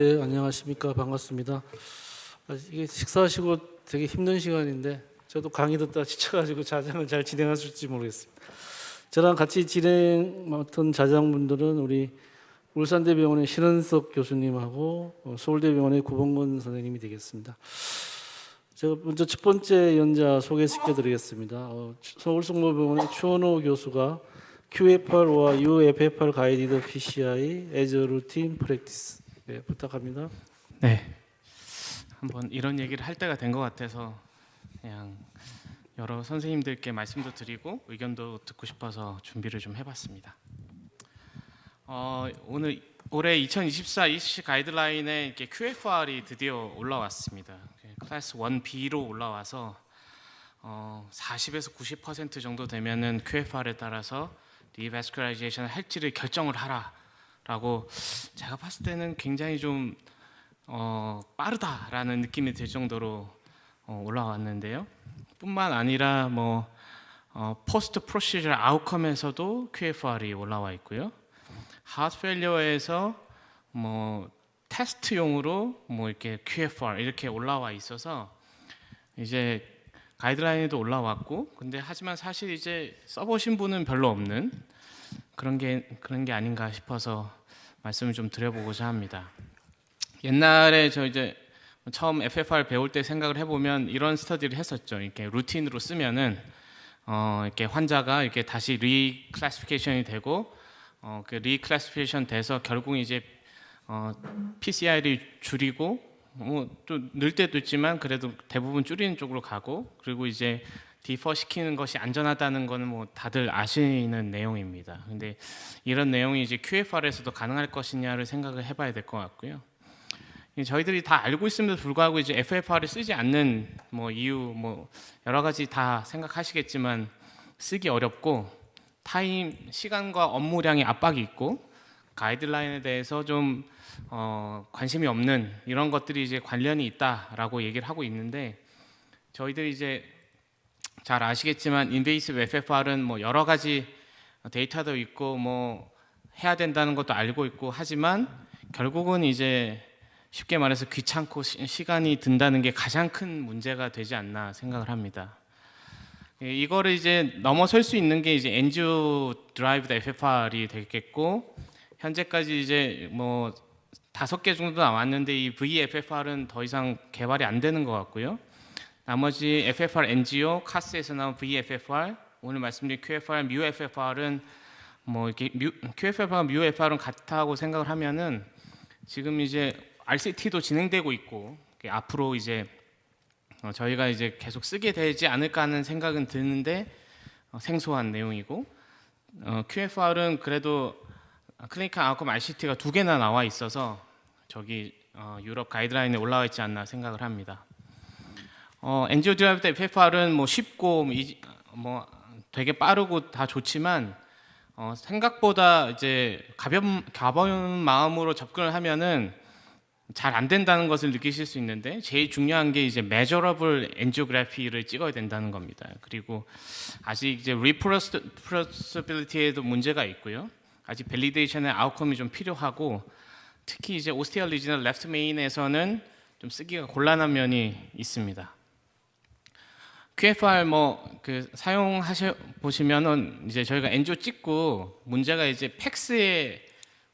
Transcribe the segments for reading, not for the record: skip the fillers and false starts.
네, 안녕하십니까. 반갑습니다. 이게 식사하시고 되게 힘든 시간인데 저도 강의 듣다 지쳐가지고 자장을 잘 진행하실지 모르겠습니다. 저랑 같이 진행 맡은 자장분들은 우리 울산대병원의 신은석 교수님하고 서울대병원의 구봉건 선생님이 되겠습니다. 제가 먼저 첫 번째 연자 소개시켜드리겠습니다. 서울성모병원의 추원호 교수가 QFR과 UFFR 가이디드 PCI as a routine practice 부탁합니다. 네, 한번 이런 얘기를 할 때가 된 것 같아서 그냥 여러 선생님들께 말씀도 드리고 의견도 듣고 싶어서 준비를 좀 해봤습니다. 오늘 올해 2024 EC 가이드라인에 이렇게 QFR이 드디어 올라왔습니다. 클래스 1B로 올라와서 40에서 90% 정도 되면은 QFR에 따라서 리바스큘라이제이션을 할지를 결정을 하라라고 제가 봤을 때는 굉장히 좀 빠르다라는 느낌이 들 정도로 올라왔는데요. 뿐만 아니라 포스트 프로시저 아웃컴에서도 QFR이 올라와 있고요. 하트 페일리어에서 테스트용으로 이렇게 QFR 이렇게 올라와 있어서 이제 가이드라인에도 올라왔고, 근데 하지만 사실 이제 써보신 분은 별로 없는 그런 게 아닌가 싶어서 말씀을 좀 드려보고자 합니다. 옛날에 저 이제 처음 FFR 배울 때 생각을 해보면 이런 스터디를 했었죠. 이렇게 루틴으로 쓰면은 이렇게 환자가 이렇게 다시 리클래시피케이션이 되고 그 리클래시피케이션 돼서 결국 이제 PCI를 줄이고 또 늘 때도 있지만 그래도 대부분 줄이는 쪽으로 가고, 그리고 이제 디퍼 시키는 것이 안전하다는 거는 다들 아시는 내용입니다. 근데 이런 내용이 이제 QFR에서도 가능할 것이냐를 생각을 해봐야 될 것 같고요. 저희들이 다 알고 있음에도 불구하고 이제 FFR을 쓰지 않는 이유 여러 가지 다 생각하시겠지만 쓰기 어렵고 시간과 업무량의 압박이 있고 가이드라인에 대해서 좀 관심이 없는 이런 것들이 이제 관련이 있다라고 얘기를 하고 있는데, 저희들이 이제 잘 아시겠지만 인베이시브 FFR은 여러 가지 데이터도 있고 해야 된다는 것도 알고 있고 하지만 결국은 이제 쉽게 말해서 귀찮고 시간이 든다는 게 가장 큰 문제가 되지 않나 생각을 합니다. 이거를 이제 넘어설 수 있는 게 이제 엔지오 드라이브드 FFR이 되겠고, 현재까지 이제 5개 정도 나왔는데 이 VFFR은 더 이상 개발이 안 되는 것 같고요. 나머지 FFR NGO, 카스에서 나온 VFFR, 오늘 말씀드린 QFR, MUFFR은 이렇게 QFR과 MUFFR은 같다고 생각을 하면은 지금 이제 RCT도 진행되고 있고 앞으로 이제 저희가 이제 계속 쓰게 되지 않을까 하는 생각은 드는데 생소한 내용이고, QFR은 그래도 클리니컬 아웃컴 RCT가 2개나 나와 있어서 저기 유럽 가이드라인에 올라와 있지 않나 생각을 합니다. 엔지오 드라이브드 FFR은 쉽고 되게 빠르고 다 좋지만 생각보다 이제 가벼운 마음으로 접근을 하면은 잘 안 된다는 것을 느끼실 수 있는데, 제일 중요한 게 이제 measurable angiography를 찍어야 된다는 겁니다. 그리고 아직 이제 reproducibility에도 문제가 있고요. 아직 validation의 아웃컴이 좀 필요하고, 특히 이제 ostial regional left main에서는 좀 쓰기가 곤란한 면이 있습니다. QFR 사용하셔 보시면은 이제 저희가 엔지오 찍고 문제가 이제 팩스에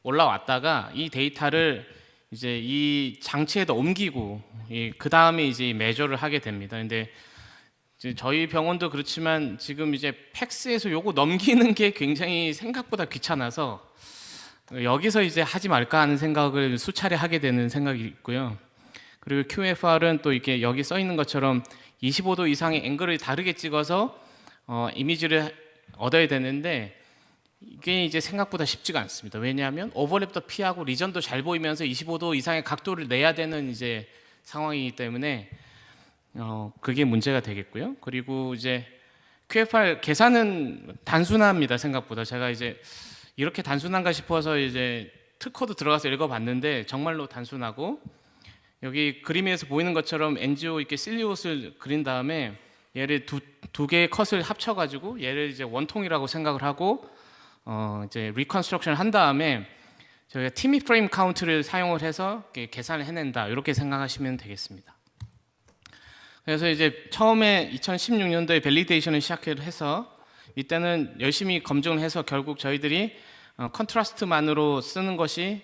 올라왔다가 이 데이터를 이제 이 장치에다 옮기고 그 다음에 이제 매저를 하게 됩니다. 근데 이제 저희 병원도 그렇지만 지금 이제 팩스에서 요거 넘기는 게 굉장히 생각보다 귀찮아서 여기서 이제 하지 말까 하는 생각을 수차례 하게 되는 생각이 있고요. 그리고 QFR은 또 이렇게 여기 써 있는 것처럼 25도 이상의 앵글을 다르게 찍어서 이미지를 얻어야 되는데 이게 이제 생각보다 쉽지가 않습니다. 왜냐하면 오버랩도 피하고 리전도 잘 보이면서 25도 이상의 각도를 내야 되는 이제 상황이기 때문에 그게 문제가 되겠고요. 그리고 이제 QFR 계산은 단순합니다. 생각보다 제가 이제 이렇게 단순한가 싶어서 이제 특허도 들어가서 읽어봤는데 정말로 단순하고, 여기 그림에서 보이는 것처럼 엔지오 이렇게 실리옷을 그린 다음에 얘를 두 개의 컷을 합쳐가지고 얘를 이제 원통이라고 생각을 하고 이제 리컨스트럭션을 한 다음에 저희가 팀이 프레임 카운트를 사용을 해서 계산을 해낸다 이렇게 생각하시면 되겠습니다. 그래서 이제 처음에 2016년도에 밸리데이션을 시작을 해서 이때는 열심히 검증을 해서 결국 저희들이 컨트라스트만으로 쓰는 것이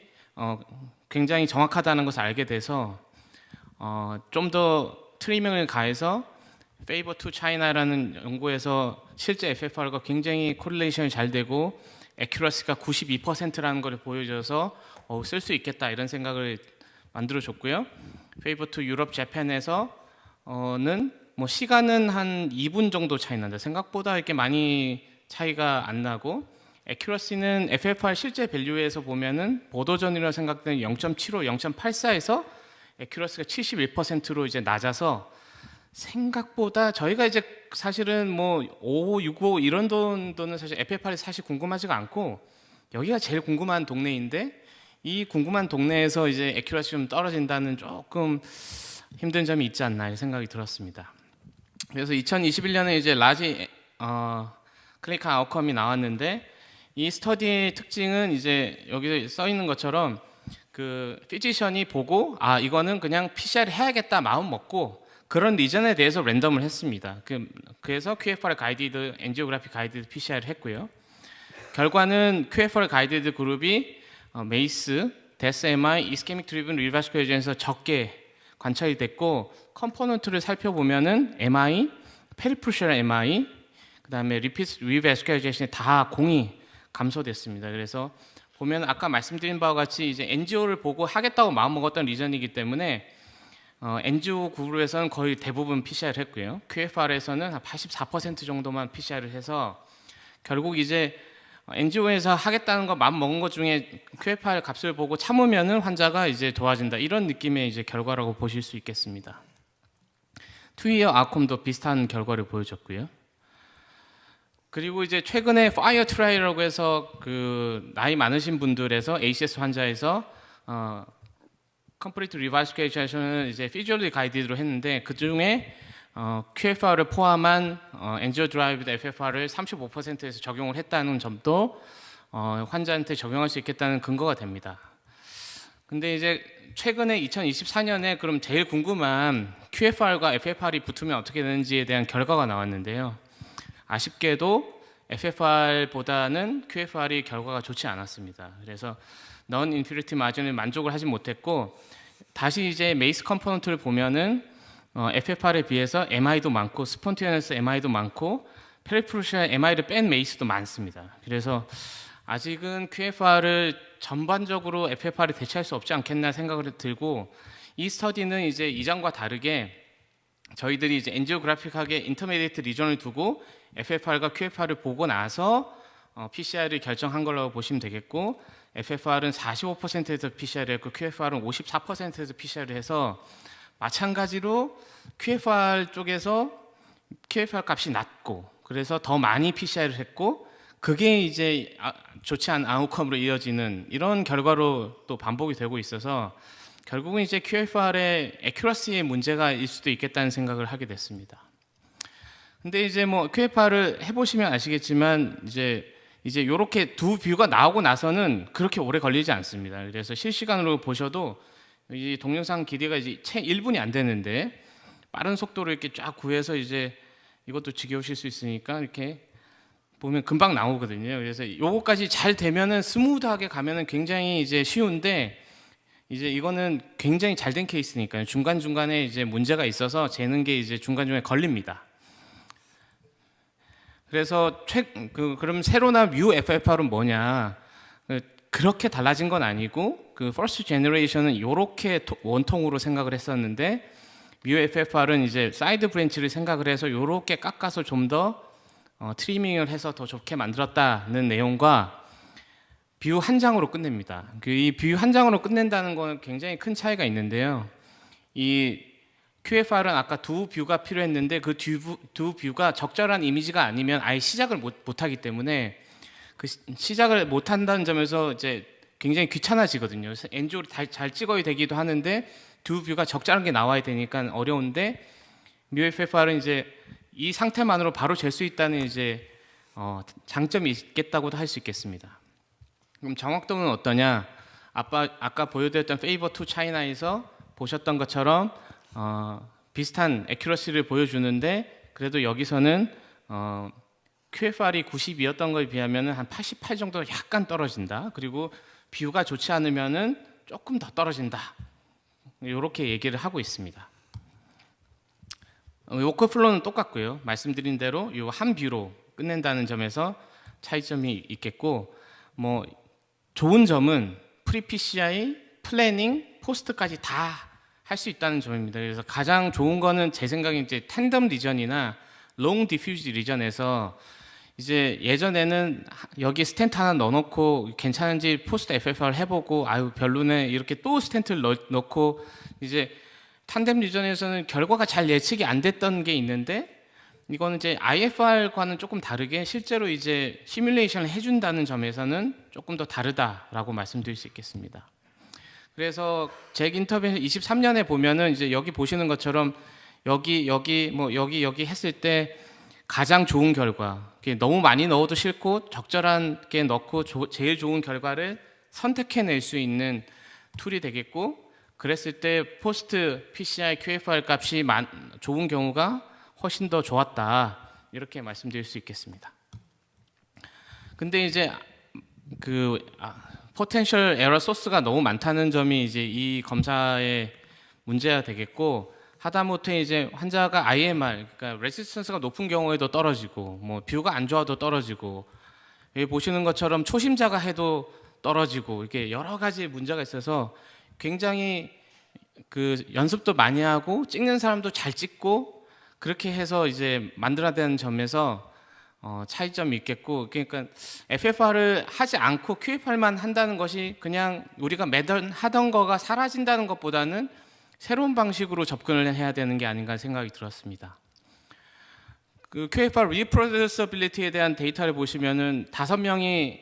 굉장히 정확하다는 것을 알게 돼서 좀 더 트리밍을 가해서 Favor to China라는 연구에서 실제 FFR과 굉장히 코릴레이션이 잘 되고 액큐러시가 92%라는 것을 보여줘서 쓸 수 있겠다 이런 생각을 만들어줬고요. Favor to Europe, Japan에서는 뭐 시간은 한 2분 정도 차이 난다. 생각보다 이렇게 많이 차이가 안 나고 액큐러시는 FFR 실제 밸류에서 보면은 보도전이라고 생각되는 0.75, 0.84에서 액큐러시가 71%로 이제 낮아서 생각보다 저희가 이제 사실은 뭐 5, 6, 5 이런 돈은 사실 FFR이 사실 궁금하지가 않고 여기가 제일 궁금한 동네인데 이 궁금한 동네에서 이제 액큐러시 좀 떨어진다는 조금 힘든 점이 있지 않나 이런 생각이 들었습니다. 그래서 2021년에 이제 라지 클리니컬 아웃컴이 나왔는데 이 스터디의 특징은 이제 여기 써 있는 것처럼 그 피지션이 보고 이거는 그냥 PCR 해야겠다 마음 먹고 그런 리전에 대해서 랜덤을 했습니다. 그래서 QFR 가이디드, 엔지오그래피 가이디드 PCR을 했고요. 결과는 QFR 가이디드 그룹이 메이스, 데스 MI, 이스케믹 드리븐 리바스쿠에이션에서 적게 관찰이 됐고 컴포넌트를 살펴보면은 MI, 페리프루셜 MI, 그다음에 리피트 리바스쿠에이션이 다 공이 감소됐습니다. 그래서 보면 아까 말씀드린 바와 같이 이제 엔지오를 보고 하겠다고 마음 먹었던 리전이기 때문에 엔지오 그룹에서는 거의 대부분 PCR을 했고요. QFR에서는 한 84% 정도만 PCR을 해서 결국 이제 엔지오에서 하겠다는 거 마음 먹은 것 중에 QFR 값을 보고 참으면은 환자가 이제 좋아진다 이런 느낌의 이제 결과라고 보실 수 있겠습니다. 투이어 아웃컴도 비슷한 결과를 보여줬고요. 그리고 이제 최근에 파이어 트라이라고 해서 그 나이 많으신 분들에서 ACS 환자에서 컴플리트 리바스케이션을 이제 피주얼리 가이디드로 했는데 그 중에 QFR을 포함한 엔지오 드라이브드 FFR을 35%에서 적용을 했다는 점도 환자한테 적용할 수 있겠다는 근거가 됩니다. 근데 이제 최근에 2024년에 그럼 제일 궁금한 QFR과 FFR이 붙으면 어떻게 되는지에 대한 결과가 나왔는데요. 아쉽게도 FFR보다는 QFR이 결과가 좋지 않았습니다. 그래서 non inferiority margin을 만족을 하지 못했고 다시 이제 메이스 컴포넌트를 보면은 FFR에 비해서 MI도 많고 스폰티너스 MI도 많고 페리프루셜 MI를 뺀 메이스도 많습니다. 그래서 아직은 QFR을 전반적으로 FFR이 대체할 수 없지 않겠나 생각을 들고 이 스터디는 이제 이전과 다르게 저희들이 이제 엔지오그래픽하게 인터미디에이트 리전을 두고 FFR과 QFR을 보고 나서 PCR을 결정한 걸로 보시면 되겠고 FFR은 45%에서 PCR을 했고 QFR은 54%에서 PCR을 해서 마찬가지로 QFR 쪽에서 QFR 값이 낮고 그래서 더 많이 PCR을 했고 그게 이제 좋지 않은 아웃컴으로 이어지는 이런 결과로 또 반복이 되고 있어서 결국은 이제 QFR의 액큐러시의 문제가 일 수도 있겠다는 생각을 하게 됐습니다. 근데 이제 뭐 QFR을 해보시면 아시겠지만 이제 이렇게 두 뷰가 나오고 나서는 그렇게 오래 걸리지 않습니다. 그래서 실시간으로 보셔도 이 동영상 길이가 이제 채 1분이 안 되는데 빠른 속도로 이렇게 쫙 구해서 이제 이것도 지겨우실 수 있으니까 이렇게 보면 금방 나오거든요. 그래서 요거까지 잘 되면은 스무드하게 가면은 굉장히 이제 쉬운데 이제 이거는 굉장히 잘 된 케이스니까요. 중간중간에 이제 문제가 있어서 재는 게 이제 중간중간에 걸립니다. 그래서 그럼 세로나 뮤 FFR은 뭐냐? 그렇게 달라진 건 아니고 그 퍼스트 제너레이션은 이렇게 원통으로 생각을 했었는데 뮤 FFR은 이제 사이드 브랜치를 생각을 해서 이렇게 깎아서 좀 더 트리밍을 해서 더 좋게 만들었다는 내용과 뷰 한 장으로 끝냅니다. 이 뷰 한 장으로 끝낸다는 건 굉장히 큰 차이가 있는데요. 이 QFR은 아까 두 뷰가 필요했는데 그 두 뷰가 적절한 이미지가 아니면 아예 시작을 못하기 때문에 그 시작을 못한다는 점에서 이제 굉장히 귀찮아지거든요. 엔조를 잘 찍어야 되기도 하는데 두 뷰가 적절한 게 나와야 되니까 어려운데 뮤FFR은 이제 이 상태만으로 바로 잴 수 있다는 이제 장점이 있겠다고도 할 수 있겠습니다. 그럼 정확도는 어떠냐? 아까 보여드렸던 페이버 투 차이나에서 보셨던 것처럼 비슷한 애큐러시를 보여주는데 그래도 여기서는 QFR이 92였던 거에 비하면 한 88 정도 약간 떨어진다. 그리고 뷰가 좋지 않으면은 조금 더 떨어진다. 이렇게 얘기를 하고 있습니다. 워크플로우는 똑같고요. 말씀드린 대로 이 한 뷰로 끝낸다는 점에서 차이점이 있겠고, 뭐 좋은 점은 프리 PCI, 플래닝, 포스트까지 다 할 수 있다는 점입니다. 그래서 가장 좋은 거는 제 생각에 이제 텐덤 리전이나 롱 디퓨즈 리전에서 이제 예전에는 여기 스텐트 하나 넣어놓고 괜찮은지 포스트 FFR 해보고 아유 별로네 이렇게 또 스텐트를 넣고 이제 탄뎀 리전에서는 결과가 잘 예측이 안 됐던 게 있는데 이거는 이제 IFR과는 조금 다르게 실제로 이제 시뮬레이션을 해준다는 점에서는 조금 더 다르다라고 말씀드릴 수 있겠습니다. 그래서 제 인터뷰에서 23년에 보면은 이제 여기 보시는 것처럼 여기 했을 때 가장 좋은 결과, 너무 많이 넣어도 싫고 적절하게 넣고 제일 좋은 결과를 선택해낼 수 있는 툴이 되겠고, 그랬을 때 포스트 PCI QFR 값이 좋은 경우가 훨씬 더 좋았다 이렇게 말씀드릴 수 있겠습니다. 근데 이제 포텐셜 에러 소스가 너무 많다는 점이 이제 이 검사의 문제가 되겠고, 하다못해 이제 환자가 IMR, 그러니까 레지스턴스가 높은 경우에도 떨어지고, 뭐 뷰가 안 좋아도 떨어지고, 여기 보시는 것처럼 초심자가 해도 떨어지고, 이렇게 여러 가지 문제가 있어서 굉장히 연습도 많이 하고 찍는 사람도 잘 찍고 그렇게 해서 이제 만들어야 되는 점에서 차이점이 있겠고, 그러니까 FFR을 하지 않고 QFR만 한다는 것이 그냥 우리가 매번 하던 거가 사라진다는 것보다는 새로운 방식으로 접근을 해야 되는 게 아닌가 생각이 들었습니다. QFR reproducibility에 대한 데이터를 보시면은 5명이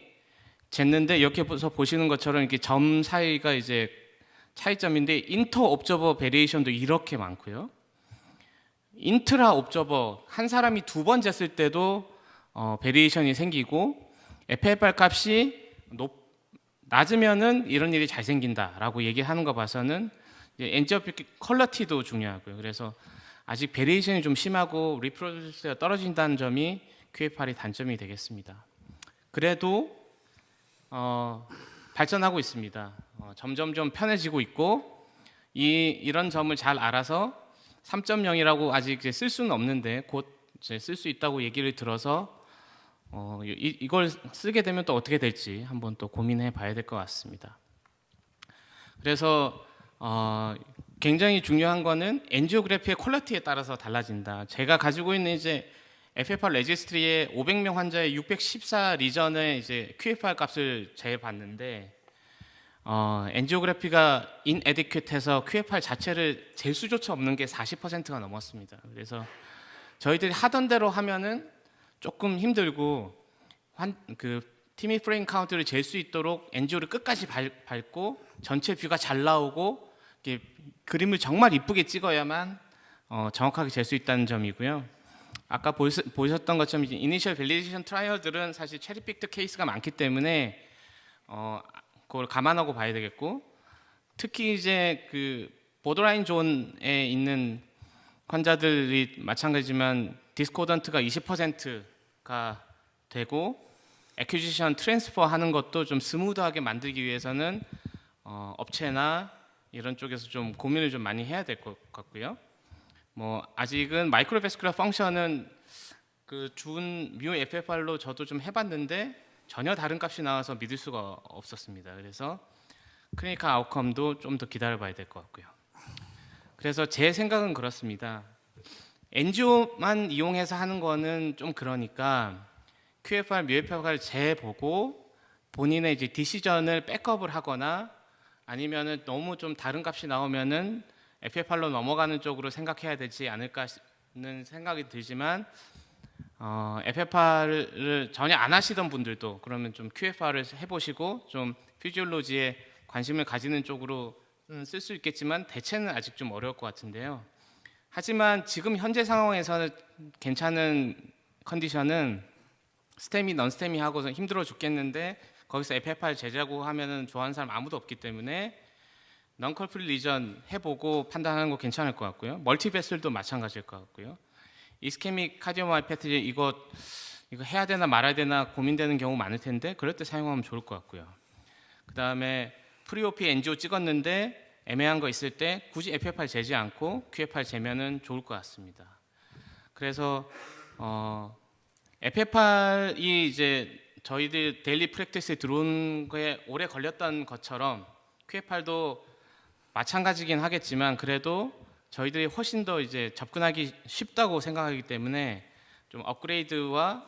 쟀는데 여기서 보시는 것처럼 이렇게 점 사이가 이제 차이점인데 인터 옵저버 베리에이션도 이렇게 많고요. 인트라 옵저버 한 사람이 2번 쟀을 때도 베리에이션이 생기고 FFR 값이 낮으면은 이런 일이 잘 생긴다라고 얘기하는 거 봐서는 엔지오피 퀄리티도 중요하고요. 그래서 아직 베리에이션이 좀 심하고 리프로듀스가 떨어진다는 점이 QFR의 단점이 되겠습니다. 그래도 발전하고 있습니다. 점점 좀 편해지고 있고 이런 점을 잘 알아서 3.0이라고 아직 쓸 수는 없는데 곧 쓸 수 있다고 얘기를 들어서 이걸 쓰게 되면 또 어떻게 될지 한번 또 고민해 봐야 될 것 같습니다. 그래서 굉장히 중요한 거는 엔지오그래피의 퀄리티에 따라서 달라진다. 제가 가지고 있는 이제 FFR 레지스트리에 500명 환자의 614 리전의 이제 QFR 값을 재봤는데 엔지오그래피가 inadequate해서 QFR 자체를 잴 수조차 없는 게 40%가 넘었습니다. 그래서 저희들이 하던 대로 하면은 조금 힘들고 티미 프레임 카운트를 잴 수 있도록 엔지오를 끝까지 밟고 전체 뷰가 잘 나오고 이렇게 그림을 정말 이쁘게 찍어야만 정확하게 잴 수 있다는 점이고요. 아까 보셨던 것처럼 이니셜 밸리데이션 트라이얼들은 사실 체리픽드 케이스가 많기 때문에 그걸 감안하고 봐야 되겠고, 특히 이제 보더라인 존에 있는 환자들이 마찬가지지만 디스코던트가 20%가 되고 애큐지션 트랜스퍼 하는 것도 좀 스무드하게 만들기 위해서는 업체나 이런 쪽에서 좀 고민을 좀 많이 해야 될 것 같고요. 뭐 아직은 마이크로베스큘러 펑션은 준 뮤 FFR로 저도 좀 해봤는데 전혀 다른 값이 나와서 믿을 수가 없었습니다. 그래서 클리니컬 아웃컴도 좀 더 기다려봐야 될 것 같고요. 그래서 제 생각은 그렇습니다. 엔지오만 이용해서 하는 거는 좀 그러니까 QFR, 뮤FFR을 재보고 본인의 이제 디시전을 백업을 하거나 아니면은 너무 좀 다른 값이 나오면은 FFR로 넘어가는 쪽으로 생각해야 되지 않을까는 생각이 들지만 FFR을 전혀 안 하시던 분들도 그러면 좀 QFR을 해보시고 좀 피지올로지에 관심을 가지는 쪽으로 쓸 수 있겠지만 대체는 아직 좀 어려울 것 같은데요. 하지만 지금 현재 상황에서는 괜찮은 컨디션은 스테미, 넌스테미 하고서 힘들어 죽겠는데 거기서 FFR 제자고 하면은 좋아하는 사람 아무도 없기 때문에 non-culprit lesion 해보고 판단하는 거 괜찮을 것 같고요. 멀티베슬도 마찬가지일 것 같고요. 이스케믹 카디오마이패티 이거 해야 되나 말아야 되나 고민되는 경우 많을 텐데 그럴 때 사용하면 좋을 것 같고요. 그 다음에 프리오피 엔지오 찍었는데 애매한 거 있을 때 굳이 FFR 재지 않고 QFR 재면은 좋을 것 같습니다. 그래서 FFR이 이제 저희들 데일리 프랙티스에 들어온 거에 오래 걸렸던 것처럼 QFR도 마찬가지긴 하겠지만 그래도 저희들이 훨씬 더 이제 접근하기 쉽다고 생각하기 때문에 좀 업그레이드와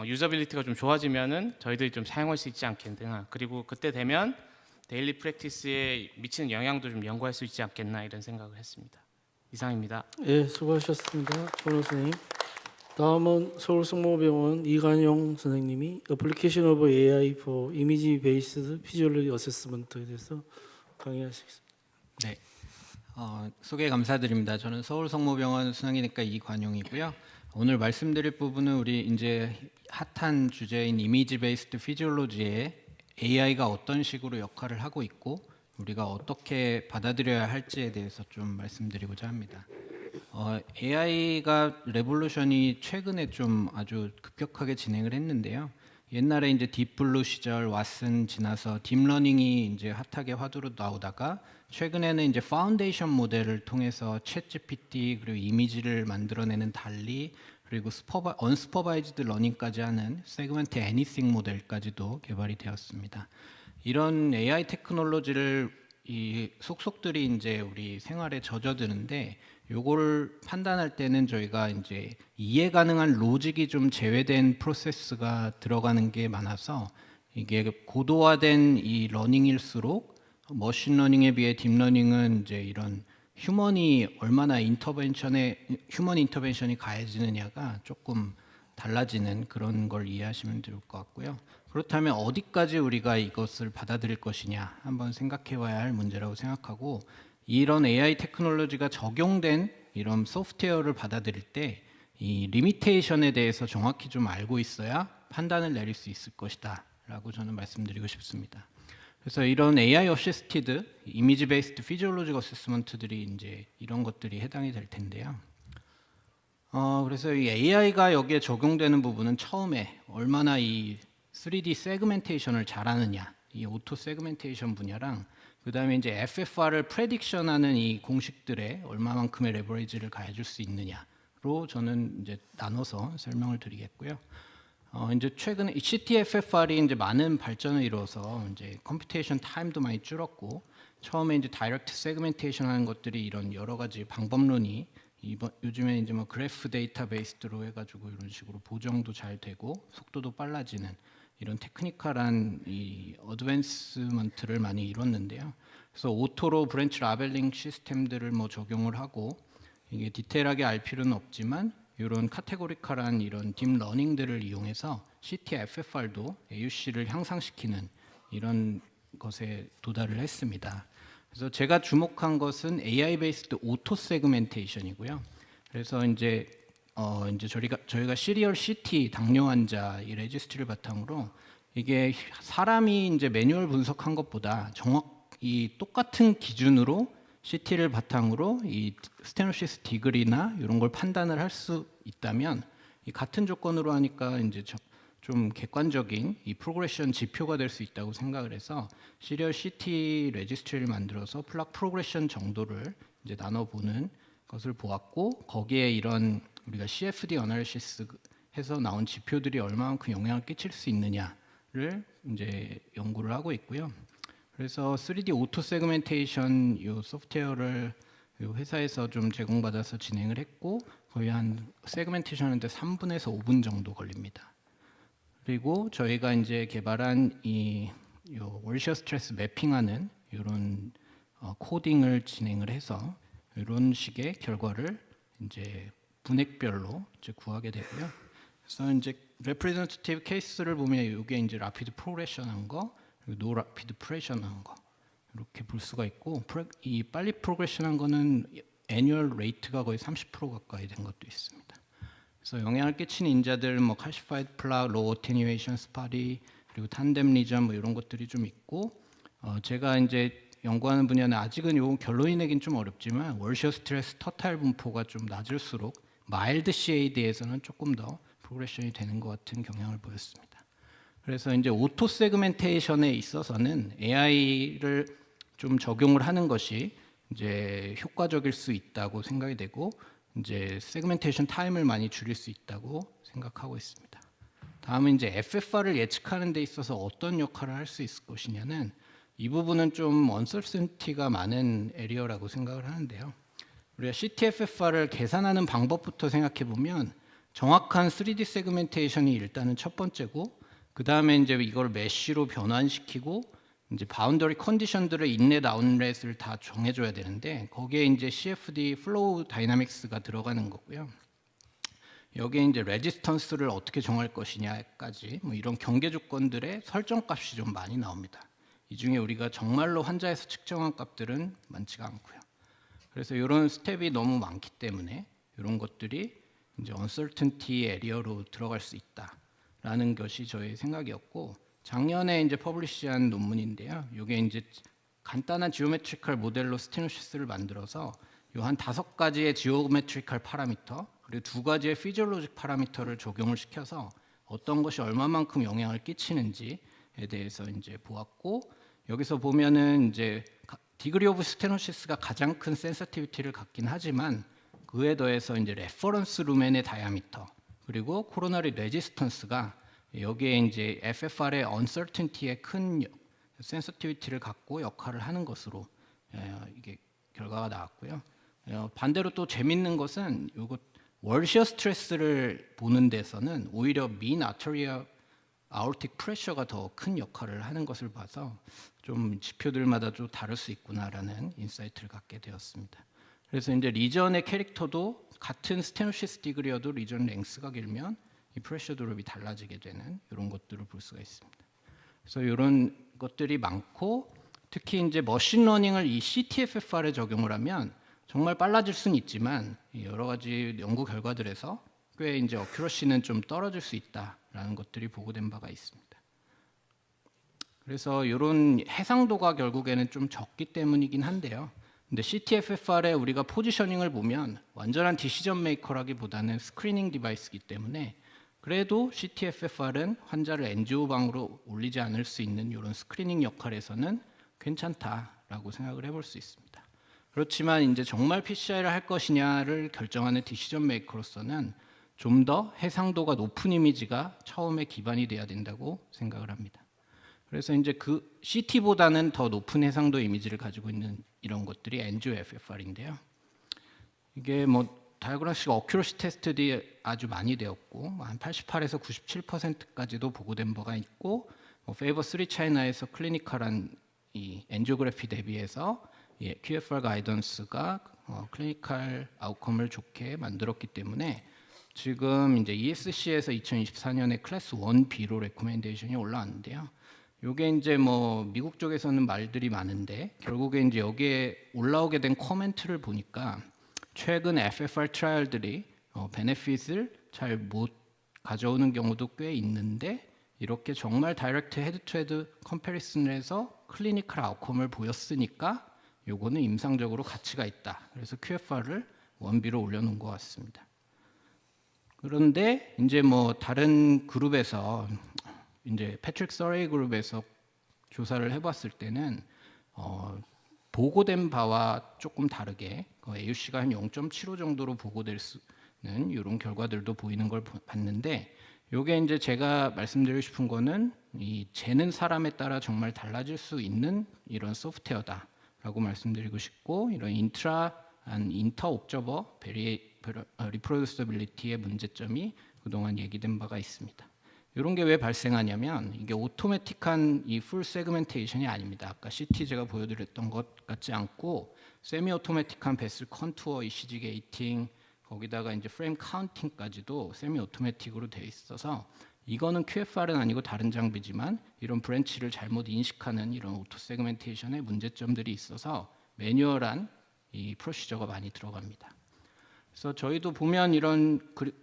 유저빌리티가 좀 좋아지면은 저희들이 좀 사용할 수 있지 않겠나. 그리고 그때 되면 데일리 프랙티스에 미치는 영향도 좀 연구할 수 있지 않겠나 이런 생각을 했습니다. 이상입니다. 예, 수고하셨습니다. 조원 선생님. 다음은 서울성모병원 이관용 선생님이 Application of AI for Image Based Physiology Assessment에 대해서 강의하시겠습니다. 네, 소개 감사드립니다. 저는 서울성모병원 순환기내과 이관용이고요. 오늘 말씀드릴 부분은 우리 이제 핫한 주제인 이미지 베이스드 피지올로지에 AI가 어떤 식으로 역할을 하고 있고 우리가 어떻게 받아들여야 할지에 대해서 좀 말씀드리고자 합니다. AI가 레볼루션이 최근에 좀 아주 급격하게 진행을 했는데요. 옛날에 이제 딥블루 시절 왓슨 지나서 딥러닝이 이제 핫하게 화두로 나오다가 최근에는 이제 파운데이션 모델을 통해서 챗GPT 그리고 이미지를 만들어내는 달리 그리고 언스퍼바이즈드 러닝까지 하는 세그먼트 애니싱 모델까지도 개발이 되었습니다. 이런 AI 테크놀로지를 이 속속들이 이제 우리 생활에 젖어드는데 요거를 판단할 때는 저희가 이제 이해 가능한 로직이 좀 제외된 프로세스가 들어가는 게 많아서 이게 고도화된 이 러닝일수록 머신러닝에 비해 딥러닝은 이제 이런 휴먼 인터벤션이 가해지느냐가 조금 달라지는 그런 걸 이해하시면 될 것 같고요. 그렇다면 어디까지 우리가 이것을 받아들일 것이냐 한번 생각해봐야 할 문제라고 생각하고 이런 AI 테크놀로지가 적용된 이런 소프트웨어를 받아들일 때 이 리미테이션에 대해서 정확히 좀 알고 있어야 판단을 내릴 수 있을 것이다 라고 저는 말씀드리고 싶습니다. 그래서 이런 AI 어시스티드 이미지 베이스드 피지올로직 어세스먼트들이 이제 이런 것들이 해당이 될 텐데요. 그래서 이 AI가 여기에 적용되는 부분은 처음에 얼마나 이 3D 세그멘테이션을 잘하느냐, 이 오토 세그멘테이션 분야랑 그 다음에 이제 FFR을 프레딕션하는 이 공식들에 얼마만큼의 레버리지를 가해줄 수 있느냐로 저는 이제 나눠서 설명을 드리겠고요. 이제 최근에 이 CTFFR이 이제 많은 발전을 이루어서 이제 컴퓨테이션 타임도 많이 줄었고 처음에 이제 다이렉트 세그멘테이션 하는 것들이 이런 여러 가지 방법론이 요즘에 이제 뭐 그래프 데이터베이스로 해가지고 이런 식으로 보정도 잘 되고 속도도 빨라지는 이런 테크니컬한 이 어드밴스먼트를 많이 이뤘는데요. 그래서 오토로 브랜치 라벨링 시스템들을 뭐 적용을 하고 이게 디테일하게 알 필요는 없지만 이런 카테고리컬한 이런 딥러닝들을 이용해서 CTFFR도 AUC를 향상시키는 이런 것에 도달을 했습니다. 그래서 제가 주목한 것은 AI 베이스드 오토 세그멘테이션이고요. 그래서 이제 저희가 시리얼 CT 당뇨 환자 이 레지스트리를 바탕으로 이게 사람이 이제 매뉴얼 분석한 것보다 이 똑같은 기준으로 CT를 바탕으로 이 스테노시스 디그리나 이런 걸 판단을 할 수 있다면 이 같은 조건으로 하니까 이제 좀 객관적인 이 프로그레션 지표가 될 수 있다고 생각을 해서 시리얼 CT 레지스트리를 만들어서 플락 프로그레션 정도를 이제 나눠보는 것을 보았고 거기에 이런 우리가 CFD 어널리시스 해서 나온 지표들이 얼마만큼 영향을 끼칠 수 있느냐를 이제 연구를 하고 있고요. 그래서 3D 오토 세그멘테이션 이 소프트웨어를 이 회사에서 좀 제공받아서 진행을 했고 거의 한 세그멘테이션 하는데 3분에서 5분 정도 걸립니다. 그리고 저희가 이제 개발한 이 월시어 스트레스 매핑하는 이런 코딩을 진행을 해서 이런 식의 결과를 이제 분액별로 이제 구하게 되고요. 그래서 이제 레프레젠테이티브 케이스를 보면 이게 이제 라피드 프로그레션한 거, 그리고 노 라피드 프레션한 거 이렇게 볼 수가 있고 이 빨리 프로그레션한 거는 애뉴얼 레이트가 거의 30% 가까이 된 것도 있습니다. 그래서 영향을 끼치는 인자들 뭐 칼시파이드 플락, 로우 어테뉴에이션 스파디, 그리고 탄뎀 리전 뭐 이런 것들이 좀 있고 제가 이제 연구하는 분야는 아직은 요 결론이 내긴 좀 어렵지만 월셔 스트레스 터타일 분포가 좀 낮을수록 마일드 CAD에서는 조금 더 프로그레션이 되는 것 같은 경향을 보였습니다. 그래서 이제 오토 세그멘테이션에 있어서는 AI를 좀 적용을 하는 것이 이제 효과적일 수 있다고 생각이 되고 이제 세그멘테이션 타임을 많이 줄일 수 있다고 생각하고 있습니다. 다음은 이제 FFR을 예측하는 데 있어서 어떤 역할을 할 수 있을 것이냐는 이 부분은 좀 언서튼티가 많은 에리어라고 생각을 하는데요. 우리가 CTFFR을 계산하는 방법부터 생각해 보면 정확한 3D 세그멘테이션이 일단은 첫 번째고 그 다음에 이제 이걸 메쉬로 변환시키고 이제 바운더리 컨디션들의 인렛 아웃렛을 다 정해줘야 되는데 거기에 이제 CFD 플로우 다이나믹스가 들어가는 거고요. 여기에 이제 레지스턴스를 어떻게 정할 것이냐까지 뭐 이런 경계 조건들의 설정값이 좀 많이 나옵니다. 이 중에 우리가 정말로 환자에서 측정한 값들은 많지가 않고요. 그래서 이런 스텝이 너무 많기 때문에 이런 것들이 이제 uncertainty 에리어로 들어갈 수 있다라는 것이 저의 생각이었고 작년에 이제 퍼블리시한 논문인데요. 이게 이제 간단한 지오메트리컬 모델로 스테노시스를 만들어서 요 한 5가지의 지오메트리컬 파라미터 그리고 2가지의 피지올로직 파라미터를 적용을 시켜서 어떤 것이 얼마만큼 영향을 끼치는지에 대해서 이제 보았고 여기서 보면은 이제 디그리 오브 스테노시스가 가장 큰 센서티비티를 갖긴 하지만 그에 더해서 이제 레퍼런스 루멘의 다이아미터 그리고 코로나리 레지스턴스가 여기에 이제 FFR의 uncertainty에 큰 센서티비티를 갖고 역할을 하는 것으로 이게 결과가 나왔고요. 반대로 또 재밌는 것은 이거 월시어 스트레스를 보는 데서는 오히려 민 아터리아 아오르틱 프레셔가 더 큰 역할을 하는 것을 봐서 좀 지표들마다 좀 다를 수 있구나라는 인사이트를 갖게 되었습니다. 그래서 이제 리전의 캐릭터도 같은 스테노시스 디그리여도 리전 랭스가 길면 이 프레셔 드롭이 달라지게 되는 이런 것들을 볼 수가 있습니다. 그래서 이런 것들이 많고 특히 이제 머신러닝을 이 CTFFR에 적용을 하면 정말 빨라질 수는 있지만 여러 가지 연구 결과들에서 꽤 이제 어큐러시는 좀 떨어질 수 있다라는 것들이 보고된 바가 있습니다. 그래서 이런 해상도가 결국에는 좀 적기 때문이긴 한데요. 근데 CTFFR에 우리가 포지셔닝을 보면 완전한 디시전 메이커라기보다는 스크리닝 디바이스이기 때문에 그래도 CTFFR은 환자를 엔지오 방으로 올리지 않을 수 있는 이런 스크리닝 역할에서는 괜찮다라고 생각을 해볼 수 있습니다. 그렇지만 이제 정말 PCI를 할 것이냐를 결정하는 디시전 메이커로서는 좀 더 해상도가 높은 이미지가 처음에 기반이 돼야 된다고 생각을 합니다. 그래서 이제 그 CT보다는 더 높은 해상도 이미지를 가지고 있는 이런 것들이 엔지오 FFR인데요. 이게 뭐 다이어그노스틱 어큐러시 테스트들이 아주 많이 되었고 한 88에서 97%까지도 보고된 바가 있고 페이버 3 차이나에서 클리니컬한 이 엔지오그래피 대비해서 QFR 가이던스가 클리니컬 아웃컴을 좋게 만들었기 때문에 지금 이제 ESC에서 2024년에 클래스 1B로 레코멘데이션이 올라왔는데요. 요게 이제 뭐 미국 쪽에서는 말들이 많은데 결국에 이제 여기에 올라오게 된 코멘트를 보니까 최근 FFR 트라이얼들이 베네핏을 잘 못 가져오는 경우도 꽤 있는데 이렇게 정말 다이렉트 헤드 투 헤드 컴패리슨을 해서 클리니컬 아웃컴을 보였으니까 요거는 임상적으로 가치가 있다. 그래서 QFR을 1B로 올려놓은 것 같습니다. 그런데 이제 뭐 다른 그룹에서 이제 패트릭 서레이 그룹에서 조사를 해봤을 때는 보고된 바와 조금 다르게 AUC가 한 0.75 정도로 보고될 수는 이런 결과들도 보이는 걸 봤는데 요게 이제 제가 말씀드리고 싶은 거는 이 재는 사람에 따라 정말 달라질 수 있는 이런 소프트웨어다라고 말씀드리고 싶고 이런 인터 옵저버 리프로듀서빌리티의 문제점이 그동안 얘기된 바가 있습니다. 이런 게 왜 발생하냐면 이게 오토매틱한 이 풀 세그멘테이션이 아닙니다. 아까 CT 제가 보여드렸던 것 같지 않고 세미 오토매틱한 베슬 컨투어 ECG 게이팅 거기다가 이제 프레임 카운팅까지도 세미 오토매틱으로 되어 있어서 이거는 QFR은 아니고 다른 장비지만 이런 브랜치를 잘못 인식하는 이런 오토 세그멘테이션의 문제점들이 있어서 매뉴얼한 이 프로시저가 많이 들어갑니다. 그래서 저희도 보면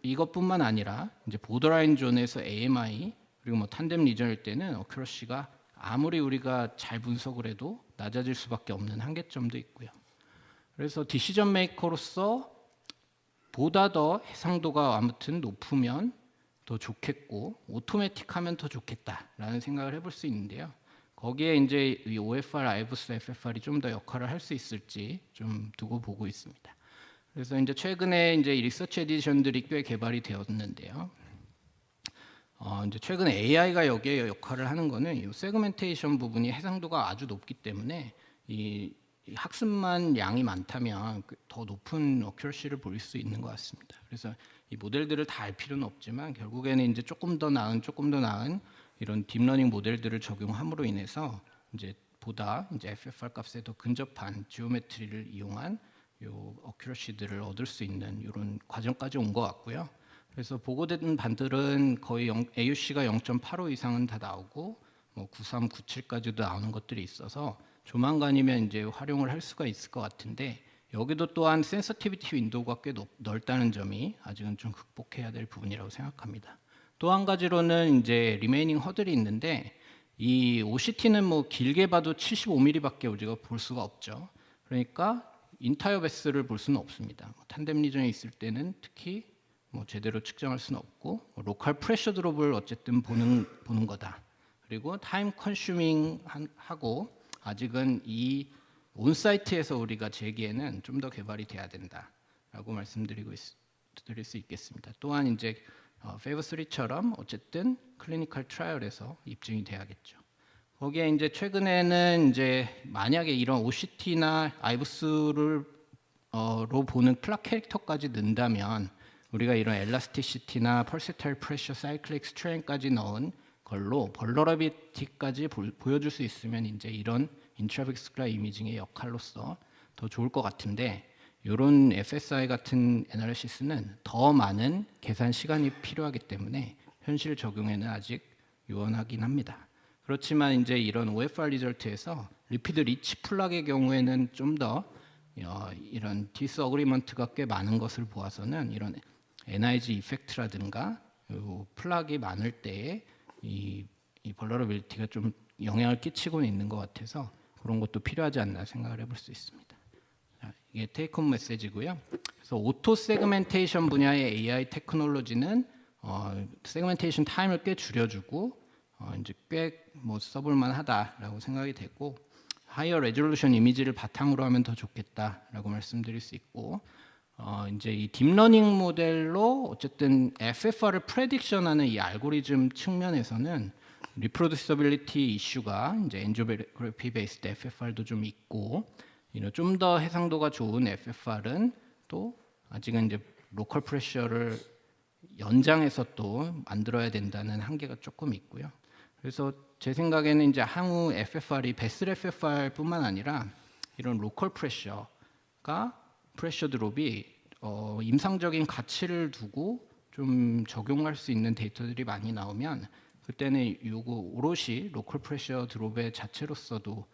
이것뿐만 아니라 이제 보더라인 존에서 AMI 그리고 뭐 탄뎀 리저일 때는 어큐러시가 아무리 우리가 잘 분석을 해도 낮아질 수밖에 없는 한계점도 있고요. 그래서 디시전 메이커로서 보다 더 해상도가 아무튼 높으면 더 좋겠고 오토매틱하면 더 좋겠다라는 생각을 해볼 수 있는데요. 거기에 이제 이 OFR, IVUS, FFR이 좀 더 역할을 할 수 있을지 좀 두고 보고 있습니다. 그래서 이제 최근에 이제 리서치 에디션들이 꽤 개발이 되었는데요. 이제 최근에 AI가 여기에 역할을 하는 거는 이 세그멘테이션 부분이 해상도가 아주 높기 때문에 이 학습만 양이 많다면 더 높은 어큐러시를 볼 수 있는 것 같습니다. 그래서 이 모델들을 다 알 필요는 없지만 결국에는 이제 조금 더 나은 이런 딥러닝 모델들을 적용함으로 인해서 이제 보다 이제 FFR 값에 더 근접한 지오메트리를 이용한 요 어큐러시들을 얻을 수 있는 이런 과정까지 온 것 같고요. 그래서 보고된 반들은 거의 AUC가 0.85 이상은 다 나오고 뭐 93, 97까지도 나오는 것들이 있어서 조만간이면 이제 활용을 할 수가 있을 것 같은데 여기도 또한 센서티비티 윈도우가 꽤 넓다는 점이 아직은 좀 극복해야 될 부분이라고 생각합니다. 또 한 가지로는 이제 리메이닝 허들이 있는데 이 OCT는 뭐 길게 봐도 75mm밖에 우리가 볼 수가 없죠. 그러니까 인타이어 베스를 볼 수는 없습니다. 탄뎀 리전에 있을 때는 특히 뭐 제대로 측정할 수는 없고 로컬 프레셔 드롭을 어쨌든 보는 거다. 그리고 타임 컨슈밍 하고 아직은 이 온사이트에서 우리가 재기에는 좀 더 개발이 돼야 된다라고 드릴 수 있겠습니다. 또한 이제 페이버 3처럼 어쨌든 클리니컬 트라이얼에서 입증이 돼야겠죠. 거기에 이제 최근에는 이제 만약에 이런 OCT나 IVUS를 로 보는 클락 캐릭터까지 넣는다면 우리가 이런 엘라스티시티나 펄세타일 프레셔, 사이클릭 스트레인까지 넣은 걸로 벌러러비티까지 보여줄 수 있으면 이제 이런 인트라비스쿨라 이미징의 역할로서 더 좋을 것 같은데 이런 FSI 같은 애널리시스는 더 많은 계산 시간이 필요하기 때문에 현실 적용에는 아직 유연하긴 합니다. 그렇지만 이제 이런 OFR 리절트에서 리피드 리치 플락의 경우에는 좀 더 이런 디스어그리먼트가 꽤 많은 것을 보아서는 이런 NIG 이펙트라든가 플락이 많을 때에 이 벌러러빌리티가 좀 영향을 끼치고는 있는 것 같아서 그런 것도 필요하지 않나 생각을 해볼 수 있습니다. 자, 이게 테이크홈 메시지고요. 그래서 오토 세그멘테이션 분야의 AI 테크놀로지는 세그멘테이션 타임을 꽤 줄여주고 이제 꽤 뭐 써볼만하다라고 생각이 되고 하이어 레졸루션 이미지를 바탕으로 하면 더 좋겠다라고 말씀드릴 수 있고 이제 이 딥러닝 모델로 어쨌든 FFR을 프레딕션하는 이 알고리즘 측면에서는 리프로듀서빌리티 이슈가 이제 엔지오그래피 베이스드 FFR도 좀 있고 좀 더 해상도가 좋은 FFR은 또 아직은 이제 로컬 프레셔를 연장해서 또 만들어야 된다는 한계가 조금 있고요. 그래서 제 생각에는 이제 향후 FFR이 베슬 FFR뿐만 아니라 이런 로컬 프레셔가 프레셔 드롭이 임상적인 가치를 두고 좀 적용할 수 있는 데이터들이 많이 나오면 그때는 요거 오롯이 로컬 프레셔 드롭의 자체로서도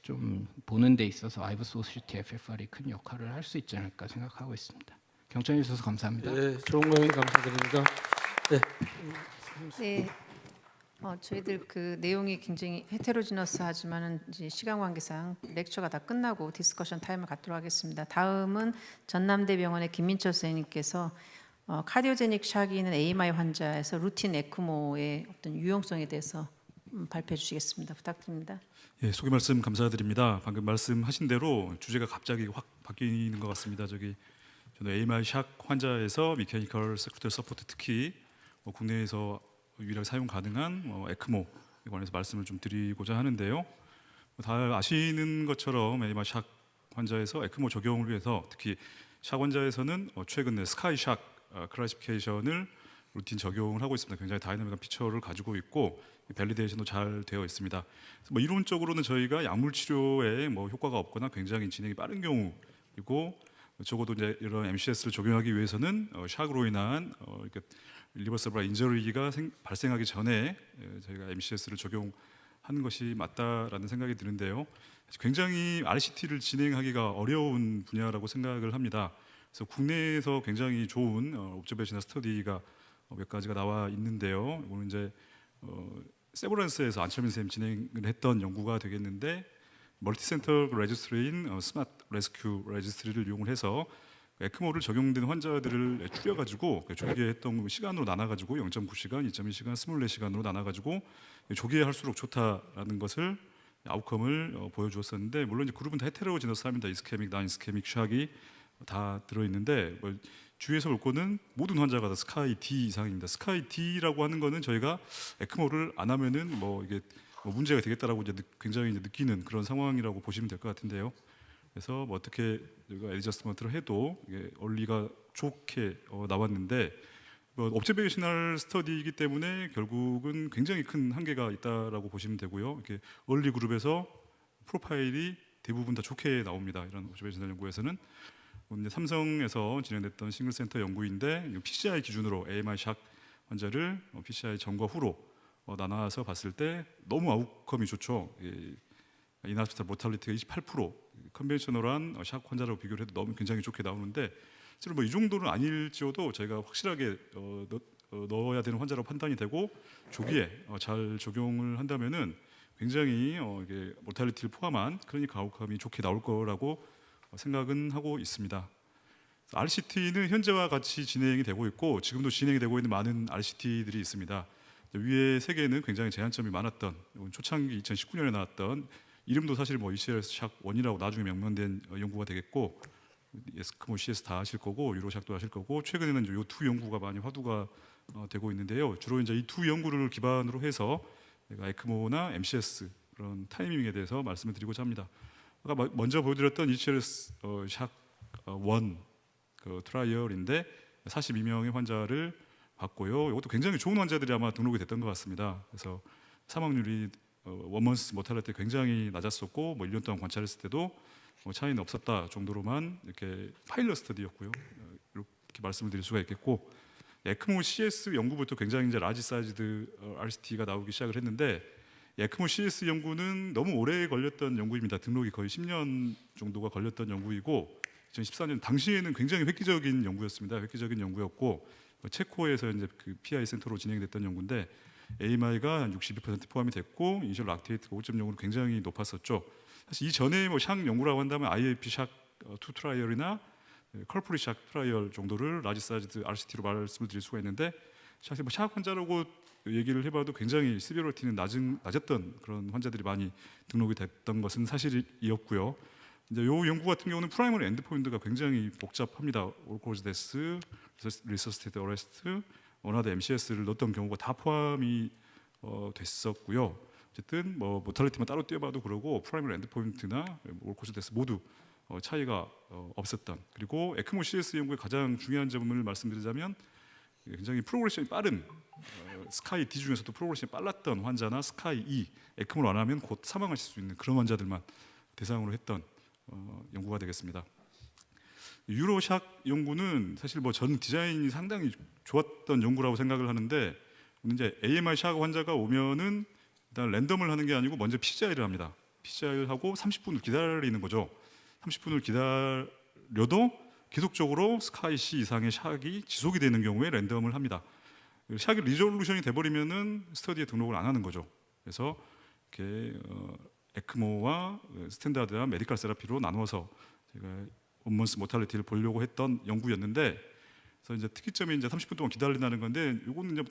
좀 보는 데 있어서 IVUS OCT FFR이 큰 역할을 할 수 있지 않을까 생각하고 있습니다. 경청해 주셔서 감사합니다. 네, 좋은 강의 감사드립니다. 네. 네, 저희들 그 내용이 굉장히 헤테로지너스하지만은 이제 시간 관계상 렉처가 다 끝나고 디스커션 타임을 갖도록 하겠습니다. 다음은 전남대병원의 김민철 선생님께서 카디오제닉 샥이 있는 AMI 환자에서 루틴 에크모의 어떤 유용성에 대해서 발표해 주시겠습니다. 부탁드립니다. 예, 소개 말씀 감사드립니다. 방금 말씀하신 대로 주제가 갑자기 확 바뀌는 것 같습니다. 저는 AMI 샥 환자에서 미케니컬 세큐리티 서포트 특히 국내에서 유일하게 사용 가능한 에크모에 관해서 말씀을 좀 드리고자 하는데요. 다 아시는 것처럼 AMI 샥 환자에서 에크모 적용을 위해서 특히 샥 환자에서는 최근에 스카이 샥 클래시피케이션을 루틴 적용을 하고 있습니다. 굉장히 다이나믹한 피처를 가지고 있고 밸리데이션도 잘 되어 있습니다. 뭐 이론적으로는 저희가 약물 치료에 뭐 효과가 없거나 굉장히 진행이 빠른 경우이고 적어도 이제 이런 MCS를 적용하기 위해서는 샥으로 인한 이렇게 리버서블 인저리가 발생하기 전에 저희가 MCS를 적용하는 것이 맞다라는 생각이 드는데요. 굉장히 RCT를 진행하기가 어려운 분야라고 생각을 합니다. 그래서 국내에서 굉장히 좋은 옵저베이션 스터디가 몇 가지가 나와 있는데요. 이거는 이제 세브란스에서 안철민 선생님 진행을 했던 연구가 되겠는데 멀티센터 레지스트리인 스마트 레스큐 레지스트리를 이용을 해서 에크모를 적용된 환자들을 줄여가지고 조기에 했던 시간으로 나눠가지고 0.9시간, 2.2시간, 24시간으로 나눠가지고 조기에 할수록 좋다라는 것을 아웃컴을 보여주었었는데 물론 이제 그룹은 다 헤테로지너스합니다. 이스케믹, 난이스케믹, 샥이 다 들어있는데 주위에서 볼 거는 모든 환자가 다 스카이 D 이상입니다. 스카이 D라고 하는 거는 저희가 에크모를 안 하면은 이게 문제가 되겠다라고 이제 굉장히 이제 느끼는 그런 상황이라고 보시면 될 것 같은데요. 그래서 어떻게 저희가 애드저스먼트를 해도 이게 얼리가 좋게 나왔는데 옵저베이셔널 스터디이기 때문에 결국은 굉장히 큰 한계가 있다라고 보시면 되고요. 이렇게 얼리 그룹에서 프로파일이 대부분 다 좋게 나옵니다. 이런 옵저베이셔널 연구에서는 이제 삼성에서 진행됐던 싱글센터 연구인데 PCI 기준으로 AMI 샥 환자를 PCI 전과 후로 나눠서 봤을 때 너무 아웃컴이 좋죠. 인하스피탈 모탈리티가 28%, 컨벤셔널한 샥 환자라고 비교를 해도 너무 굉장히 좋게 나오는데 실제로 이 정도는 아닐지어도 저희가 확실하게 넣어야 되는 환자라고 판단이 되고 조기에 잘 적용을 한다면은 굉장히 이게 모탈리티를 포함한 클리니컬 아웃컴이 좋게 나올 거라고 생각은 하고 있습니다. RCT는 현재와 같이 진행이 되고 있고 지금도 진행이 되고 있는 많은 RCT들이 있습니다. 위에 세 개는 굉장히 제한점이 많았던 초창기 2019년에 나왔던 이름도 사실 ECLS 샥 1이라고 나중에 명명된 연구가 되겠고 에스크모 CS 다 하실 거고 유로샥도 하실 거고 최근에는 이 두 연구가 많이 화두가 되고 있는데요. 주로 이제 이 두 연구를 기반으로 해서 제가 에크모나 MCS 그런 타이밍에 대해서 말씀을 드리고자 합니다. 아까 먼저 보여드렸던 ECLS 샥 1 그 트라이얼인데 42명의 환자를 봤고요. 이것도 굉장히 좋은 환자들이 아마 등록이 됐던 것 같습니다. 그래서 사망률이 원먼스 모탈리티 굉장히 낮았었고 1년 동안 관찰했을 때도 차이는 없었다 정도로만 이렇게 파일럿 스터디였고요. 이렇게 말씀을 드릴 수가 있겠고 에크모 CS 연구부터 굉장히 이제 라지 사이즈드 RCT가 나오기 시작을 했는데 에크모 CS 연구는 너무 오래 걸렸던 연구입니다. 등록이 거의 10년 정도가 걸렸던 연구이고 2014년 당시에는 굉장히 획기적인 연구였습니다. 획기적인 연구였고 체코에서 이제 그 PI 센터로 진행됐던 연구인데 AMI가 62% 포함이 됐고 이니셜 락테이트가 5.0으로 굉장히 높았었죠. 사실 이전에 샥 연구라고 한다면 IAP 샥 2 트라이얼이나 컬프리 샥 트라이얼 정도를 라지 사이즈드 RCT로 말씀을 드릴 수가 있는데 사실 샥 환자라고 얘기를 해봐도 굉장히 시비러티는 낮았던 그런 환자들이 많이 등록이 됐던 것은 사실이었고요. 이제 이 연구 같은 경우는 프라이머리 엔드포인트가 굉장히 복잡합니다. 올코즈 데스, 리서스테이트 어레스트, 원하드 MCS를 넣었던 경우가 다 포함이 됐었고요. 어쨌든 모탈리티만 따로 떼어봐도 그러고 프라이머리 엔드포인트나 올코즈 데스 모두 차이가 없었던 그리고 에크모 CS 연구의 가장 중요한 점을 말씀드리자면 굉장히 프로그레션이 빠른 스카이 D 중에서도 프로그레션이 빨랐던 환자나 스카이 E 에크모를 안 하면 곧 사망하실 수 있는 그런 환자들만 대상으로 했던 연구가 되겠습니다. 유로샥 연구는 사실 전 디자인이 상당히 좋았던 연구라고 생각을 하는데 이제 AMI 샥 환자가 오면은 일단 랜덤을 하는 게 아니고 먼저 PCI를 합니다. PCI를 하고 30분을 기다리는 거죠. 30분을 기다려도 계속적으로 스카이 C 이상의 샥이 지속이 되는 경우에 랜덤을 합니다. 샥이 리졸루션이 돼버리면은 스터디에 등록을 안 하는 거죠. 그래서 이렇게 에크모와 스탠다드와 메디컬 세라피로 나누어서 제가 원먼스 모탈리티를 보려고 했던 연구였는데, 그래서 이제 특이점이 이제 30분 동안 기다린다는 건데, 이거는 이제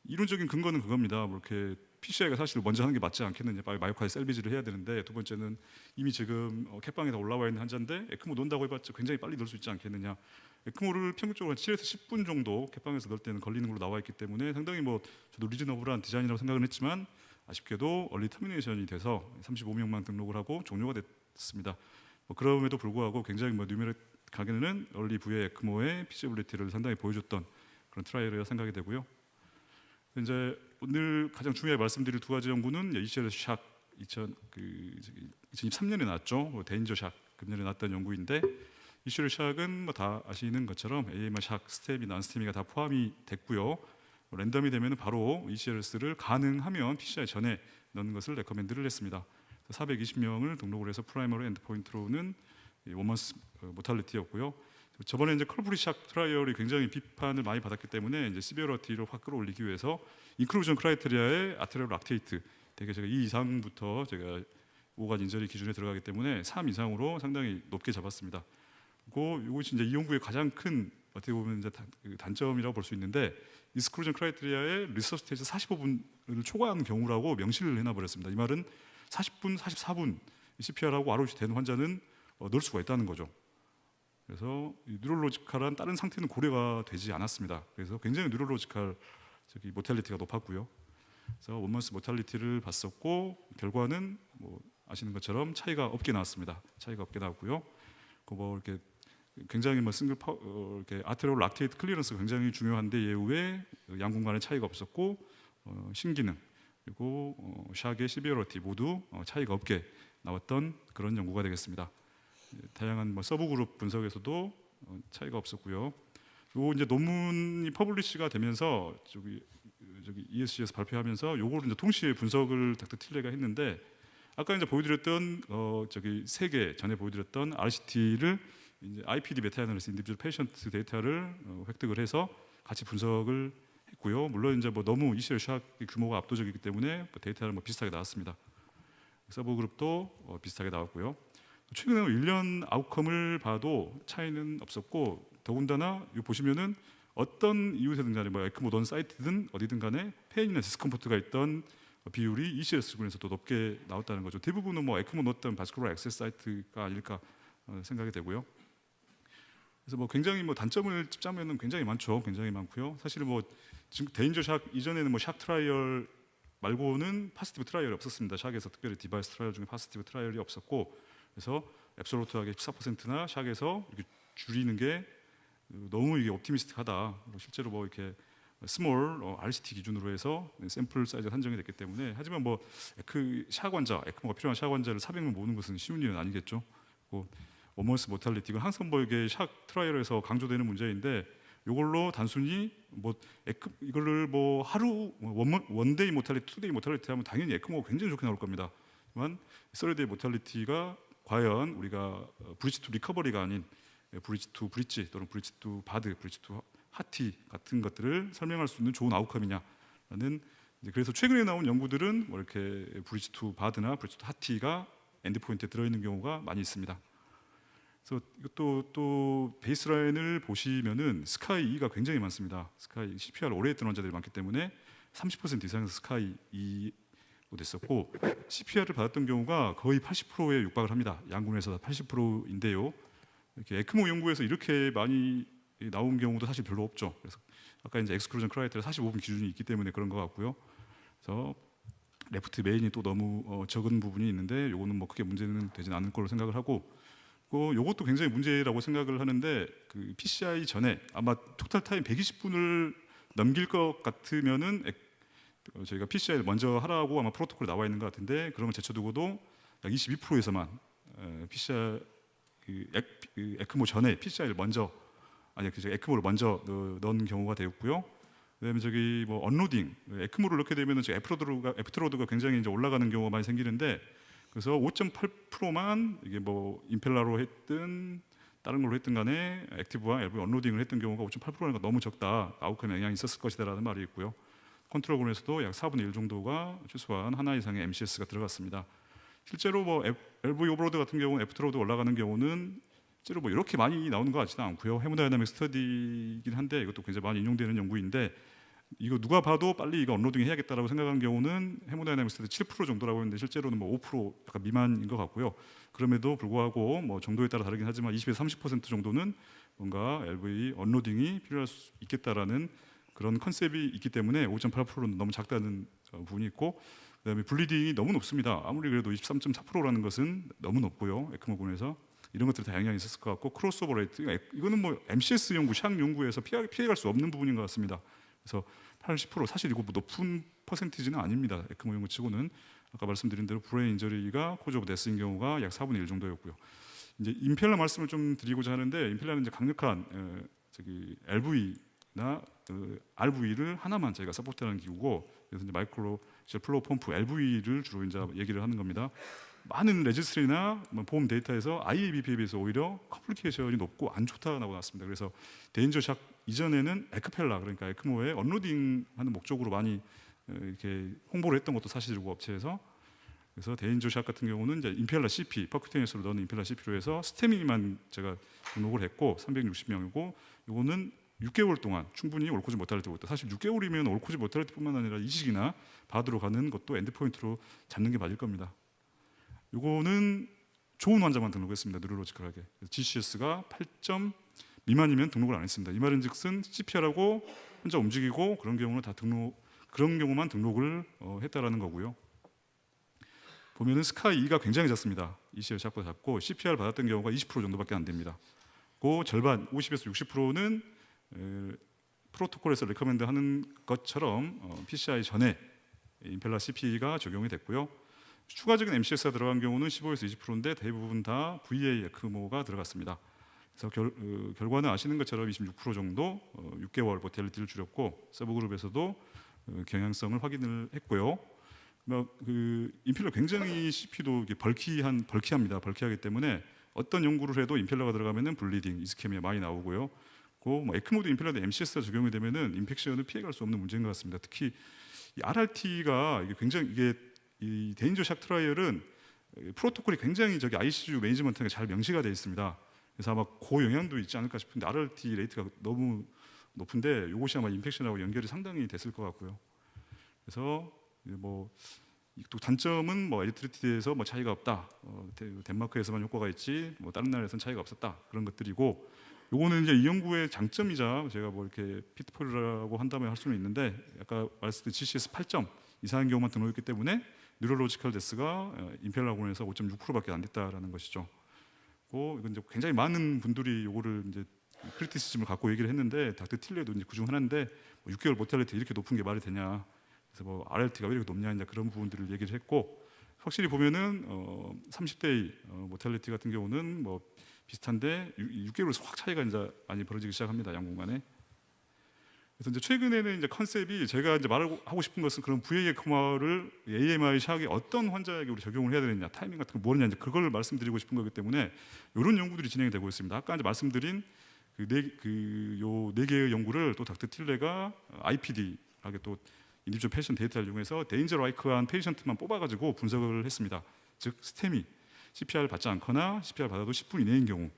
이론적인 근거는 그겁니다. 이렇게 PCI가 사실 먼저 하는 게 맞지 않겠느냐, 마이오카드 셀비지를 해야 되는데, 두 번째는 이미 지금 캣방에 다 올라와 있는 환자인데 에크모 넣는다고 해봤자 굉장히 빨리 넣을 수 있지 않겠느냐. 에크모를 평균적으로 7에서 10분 정도 캣방에서 넣을 때는 걸리는 걸로 나와 있기 때문에 상당히 저도 리즈너블한 디자인이라고 생각을 했지만 아쉽게도 얼리 터미네이션이 돼서 35명만 등록을 하고 종료가 됐습니다. 그럼에도 불구하고 굉장히 뉴메릭하게는 얼리 부의 에크모의 피지빌리티를 상당히 보여줬던 그런 트라이얼이라 생각이 되고요. 이제 오늘 가장 중요하게 말씀드릴 두 가지 연구는 ECLS 샥 2023년에 나왔죠. 데인저 샥 금년에 나왔던 연구인데, ECLS 샥은 다 아시는 것처럼 AMI 샥 스테미, 난스테미가 다 포함이 됐고요. 랜덤이 되면 바로 ECLS를 가능하면 PCI 전에 넣는 것을 레커멘드를 했습니다. 420명을 등록을 해서 프라이머리 엔드포인트로는 원먼스 모탈리티였고요. 저번에 이제 컬브리 샥 트라이얼이 굉장히 비판을 많이 받았기 때문에 이제 시비어러티를 확 끌어올리기 위해서 인클루전 크라이테리아의 아테리얼 락테이트 대개 제가 2 이상부터 제가 5간 인절이 기준에 들어가기 때문에 3 이상으로 상당히 높게 잡았습니다. 그리고 이것이 이제 이 연구의 가장 큰 어떻게 보면 이제 단점이라고 볼 수 있는데 인클루전 크라이테리아의 리서스테이지 45분을 초과한 경우라고 명시를 해놔버렸습니다. 이 말은 40분, 44분 CPR하고 ROC 되는 환자는 넣을 수가 있다는 거죠. 그래서 뉴럴로지컬한 다른 상태는 고려가 되지 않았습니다. 그래서 굉장히 뉴럴로지컬 모탈리티가 높았고요. 그래서 원먼스 모탈리티를 봤었고 결과는 뭐 아시는 것처럼 차이가 없게 나왔습니다. 차이가 없게 나왔고요. 그 뭐 이렇게 굉장히 뭐 이렇게 아테리얼 락테이트 클리어런스가 굉장히 중요한데 이후에 양군 간의 차이가 없었고 신기능 그리고 샥의 시비어러티 모두 차이가 없게 나왔던 그런 연구가 되겠습니다. 다양한 뭐 서브그룹 분석에서도 차이가 없었고요. 요 이제 논문이 퍼블리시가 되면서 저기 ESC에서 발표하면서 요거를 이제 동시에 분석을 닥터 틸레가 했는데 아까 이제 보여드렸던 저기 3개 전에 보여드렸던 RCT를 이제 IPD 메타애널리시스 인디비주얼 페이션트 데이터를 획득을 해서 같이 분석을 했고요. 물론 이제 뭐 너무 ECL 샥 규모가 압도적이기 때문에 뭐 데이터는 뭐 비슷하게 나왔습니다. 서브그룹도 비슷하게 나왔고요. 최근에 1년 아웃컴을 봐도 차이는 없었고 더군다나 이 보시면은 어떤 이유세든 간에 뭐 에크모든 사이트든 어디든 간에 페인이나 디스컴포트가 있던 비율이 ECS 군에서 더 높게 나왔다는 거죠. 대부분은 뭐 에크모 넣었던 바스큘러 액세스 사이트가 아닐까 생각이 되고요. 그래서 뭐 굉장히 뭐 단점을 찝자면은 굉장히 많죠. 굉장히 많고요. 사실 뭐 지금 데인저 샥 이전에는 뭐 샥 트라이얼 말고는 파스티브 트라이얼이 없었습니다. 샥에서 특별히 디바이스 트라이얼 중에 파스티브 트라이얼이 없었고 그래서 앱솔루트하게 14%나 샥에서 이렇게 줄이는 게 너무 이게 옵티미스틱하다. 실제로 뭐 이렇게 스몰 RCT 기준으로 해서 샘플 사이즈가 산정이 됐기 때문에 하지만 뭐 샥 환자, 에크모가 필요한 샥 환자를 400명 모으는 것은 쉬운 일은 아니겠죠. 원먼스 모탈리티 이건 항상 뭐 이게 샥 트라이얼에서 강조되는 문제인데 이걸로 단순히 뭐 이거를 뭐 하루 원데이 모탈리티, 투데이 모탈리티 하면 당연히 에크모가 굉장히 좋게 나올 겁니다. 하지만 서리데이 모탈리티가 과연 우리가 브리지 투 리커버리가 아닌 브리지 투 브리지 또는 브리지 투 바드, 브리지 투 하티 같은 것들을 설명할 수 있는 좋은 아웃컴이냐라는 그래서 최근에 나온 연구들은 뭐 이렇게 브리지 투 바드나 브리지 투 하티가 엔드포인트에 들어있는 경우가 많이 있습니다. 그래서 이것도 또 베이스라인을 보시면은 스카이 2가 굉장히 많습니다. 스카이 CPR 오래 했던 환자들이 많기 때문에 30% 이상에서 스카이 2로 됐었고 CPR을 받았던 경우가 거의 80%에 육박을 합니다. 양군에서 80%인데요. 이렇게 에크모 연구에서 이렇게 많이 나온 경우도 사실 별로 없죠. 그래서 아까 이제 엑스클루전 크라이테리아 45분 기준이 있기 때문에 그런 것 같고요. 그래서 레프트 메인이 또 너무 적은 부분이 있는데 요거는 뭐 크게 문제는 되진 않을 걸로 생각을 하고 요것도 굉장히 문제라고 생각을 하는데 그 PCI 전에 아마 토탈 타임 120분을 넘길 것 같으면은 저희가 PCI를 먼저 하라고 아마 프로토콜에 나와 있는 것 같은데 그러면 제쳐두고도 약 22%에서만 PCI 그 에크모 전에 PCI를 먼저 에크모를 먼저 넣은 경우가 되었고요. 그다음에 저기 뭐 언로딩 에크모를 넣게 되면은 애프터로드가 굉장히 이제 올라가는 경우가 많이 생기는데 그래서 5.8%만 이게 뭐 임펠라로 했든 다른 걸로 했든 간에 액티브와 LV 언로딩을 했던 경우가 5.8%가 너무 적다. 아웃컴에 영향이 있었을 것이다라는 말이 있고요. 컨트롤군에서도 약 4분의 1 정도가 최소한 하나 이상의 MCS가 들어갔습니다. 실제로 뭐 LV 오버로드 같은 경우 애프터로드 올라가는 경우는 실제로 뭐 이렇게 많이 나오는 것 같지는 않고요. 헤모다이나믹 스터디이긴 한데 이것도 굉장히 많이 인용되는 연구인데 이거 누가 봐도 빨리 이거 언로딩 해야겠다라고 생각하는 경우는 헤모다이나믹 스터디 7% 정도라고 했는데 실제로는 뭐 5% 약간 미만인 것 같고요. 그럼에도 불구하고 뭐 정도에 따라 다르긴 하지만 20에서 30% 정도는 뭔가 LV 언로딩이 필요할 수 있겠다라는 그런 컨셉이 있기 때문에 5.8%는 너무 작다는 부분이 있고 그다음에 블리딩이 너무 높습니다. 아무리 그래도 23.4%라는 것은 너무 높고요. 에크모군에서 이런 것들이 다 영향이 있었을 것 같고 크로스오버 레이트 이거는 뭐 MCS 연구, 샥 연구에서 피해갈 수 없는 부분인 것 같습니다. 그래서 80% 사실 이거 뭐 높은 퍼센티지는 아닙니다. 에크모 연구 치고는 아까 말씀드린 대로 브레인 인저리가 코즈 오브 데스인 경우가 약 4분의 1 정도였고요. 이제 임펠라 말씀을 좀 드리고자 하는데 임펠라는 이제 강력한 LV나 RV를 하나만 저희가 서포트하는 기구고 그래서 이제 마이크로 플로우 펌프 LV를 주로 이제 얘기를 하는 겁니다. 많은 레지스트리나 보험 데이터에서 IABP에 비해서 오히려 컴플리케이션이 높고 안 좋다고 나왔습니다. 그래서 데인저샥 이전에는 에크펠라, 그러니까 에크모에 언로딩하는 목적으로 많이 이렇게 홍보를 했던 것도 사실이고 업체에서. 그래서 데인저샥 같은 경우는 이제 임펠라 CP, 퍼큐테니어스로 넣는 임펠라 CP로 해서 스테미만 제가 등록을 했고 360명이고, 이거는 6개월 동안 충분히 올코지 모탈리티가 있다. 사실 6개월이면 올코지 모탈리티뿐만 아니라 이식이나 바드로 가는 것도 엔드포인트로 잡는 게 맞을 겁니다. 이거는 좋은 환자만 등록했습니다. 뉴로로지컬하게. GCS가 8점 미만이면 등록을 안 했습니다. 이 말인즉슨 CPR하고 혼자 움직이고 그런 경우는 다 그런 경우만 등록을 했다라는 거고요. 보면은 스카이 2가 굉장히 작습니다. ECL 샥보다 작고 CPR 받았던 경우가 20% 정도밖에 안 됩니다. 그 절반 50에서 60%는 프로토콜에서 레커멘드 하는 것처럼 PCI 전에 임펠라 CP가 적용이 됐고요. 추가적인 MCS가 들어간 경우는 15에서 20%인데 대부분 다 VA 에크모가 들어갔습니다. 그래서 결과는 아시는 것처럼 26% 정도 6개월 모텔리티를 줄였고, 서브그룹에서도 경향성을 확인을 했고요. 그 임펠러 굉장히 CP도 벌키합니다. 벌키하기 때문에 어떤 연구를 해도 임펠러가 들어가면은 블리딩, 이스케미아 많이 나오고요. 뭐 에크모도 임펠러도 MCS가 적용이 되면은 인펙션을 피해갈 수 없는 문제인 것 같습니다. 특히 이 RRT가 이게 굉장히 이 데인저샥 트라이얼은 프로토콜이 굉장히 ICU 매니지먼트가 잘 명시가 되어 있습니다. 그래서 아마 그 영향도 있지 않을까 싶은데 RRT 레이트가 너무 높은데 이것이 아마 인펙션하고 연결이 상당히 됐을 것 같고요. 그래서 또 단점은 엘리트리티에서 차이가 없다. 덴마크에서만 효과가 있지 다른 나라에서는 차이가 없었다. 그런 것들이고, 요거는 이제 이 연구의 장점이자 제가 이렇게 피트폴이라고 한다면 할 수는 있는데, 아까 말씀드린 GCS 8점 이상의 경우만 등록했기 때문에 뉴럴로지컬 데스가 임펠라군에서 5.6%밖에 안 됐다라는 것이죠. 이건 이제 굉장히 많은 분들이 요거를 이제 크리티시즘을 갖고 얘기를 했는데, 닥터 틸레도 이제 그중 하나인데 6개월 모탈리티 이렇게 높은 게 말이 되냐. 그래서 RLT가 왜 이렇게 높냐 이제 그런 부분들을 얘기를 했고, 확실히 보면은 30대의 모탈리티 같은 경우는 비슷한데 6개월에서 확 차이가 이제 많이 벌어지기 시작합니다. 양궁간에. 그래서 이제 최근에는 이제 컨셉이 제가 이제 말하고 싶은 것은 그런 VA 에크모를 AMI 샥이 어떤 환자에게 우리 적용을 해야 되느냐, 타이밍 같은 거 뭐냐 이제 그걸 말씀드리고 싶은 거기 때문에 이런 연구들이 진행이 되고 있습니다. 아까 이제 말씀드린 요 네 개의 연구를 또 닥터 틸레가 IPD하게 또 인디비주얼 페이션 데이터를 이용해서 데인저 라이크한 페이션트만 뽑아가지고 분석을 했습니다. 즉 스테미, CPR 받지 않거나 CPR 받아도 10분 이내인 경우,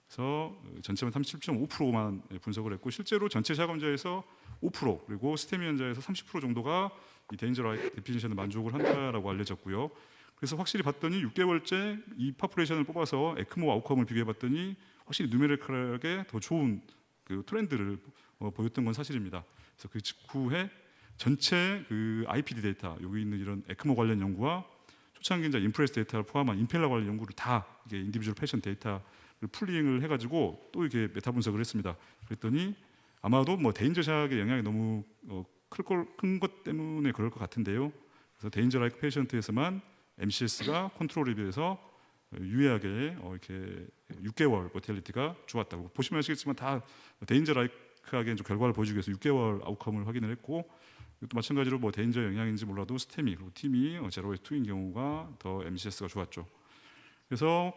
그래서 전체만 37.5%만 분석을 했고, 실제로 전체 샥 환자에서 5% 그리고 스테미 환자에서 30% 정도가 이 데인저 라이크 데피니션을 만족을 한다라고 알려졌고요. 그래서 확실히 봤더니 6개월째 이 파푸레이션을 뽑아서 에크모 아웃컴을 비교해봤더니 확실히 누메리컬하게 더 좋은 그 트렌드를 보였던 건 사실입니다. 그래서 그 직후에 전체 그 IPD 데이터, 여기 있는 이런 에크모 관련 연구와 초창기자 인프레스 데이터를 포함한 임펠라 관련 연구를 다 이게 인디비주얼 패션 데이터를 풀링을 해가지고 또 이렇게 메타 분석을 했습니다. 그랬더니 아마도 데인저샥의 영향이 너무 큰 것 때문에 그럴 것 같은데요. 그래서 데인저 라이크 페이션트에서만 MCS가 컨트롤에 비해서 유의하게 이렇게 6개월 모텔리티가 좋았다고 보시면 아시겠지만 다 데인저 라이크하게 결과를 보여주기 위해서 6개월 아웃컴을 확인을 했고, 또 마찬가지로 데인저 영향인지 몰라도 스테미 그리고 팀이 제로에서 2인 경우가 더 MCS가 좋았죠. 그래서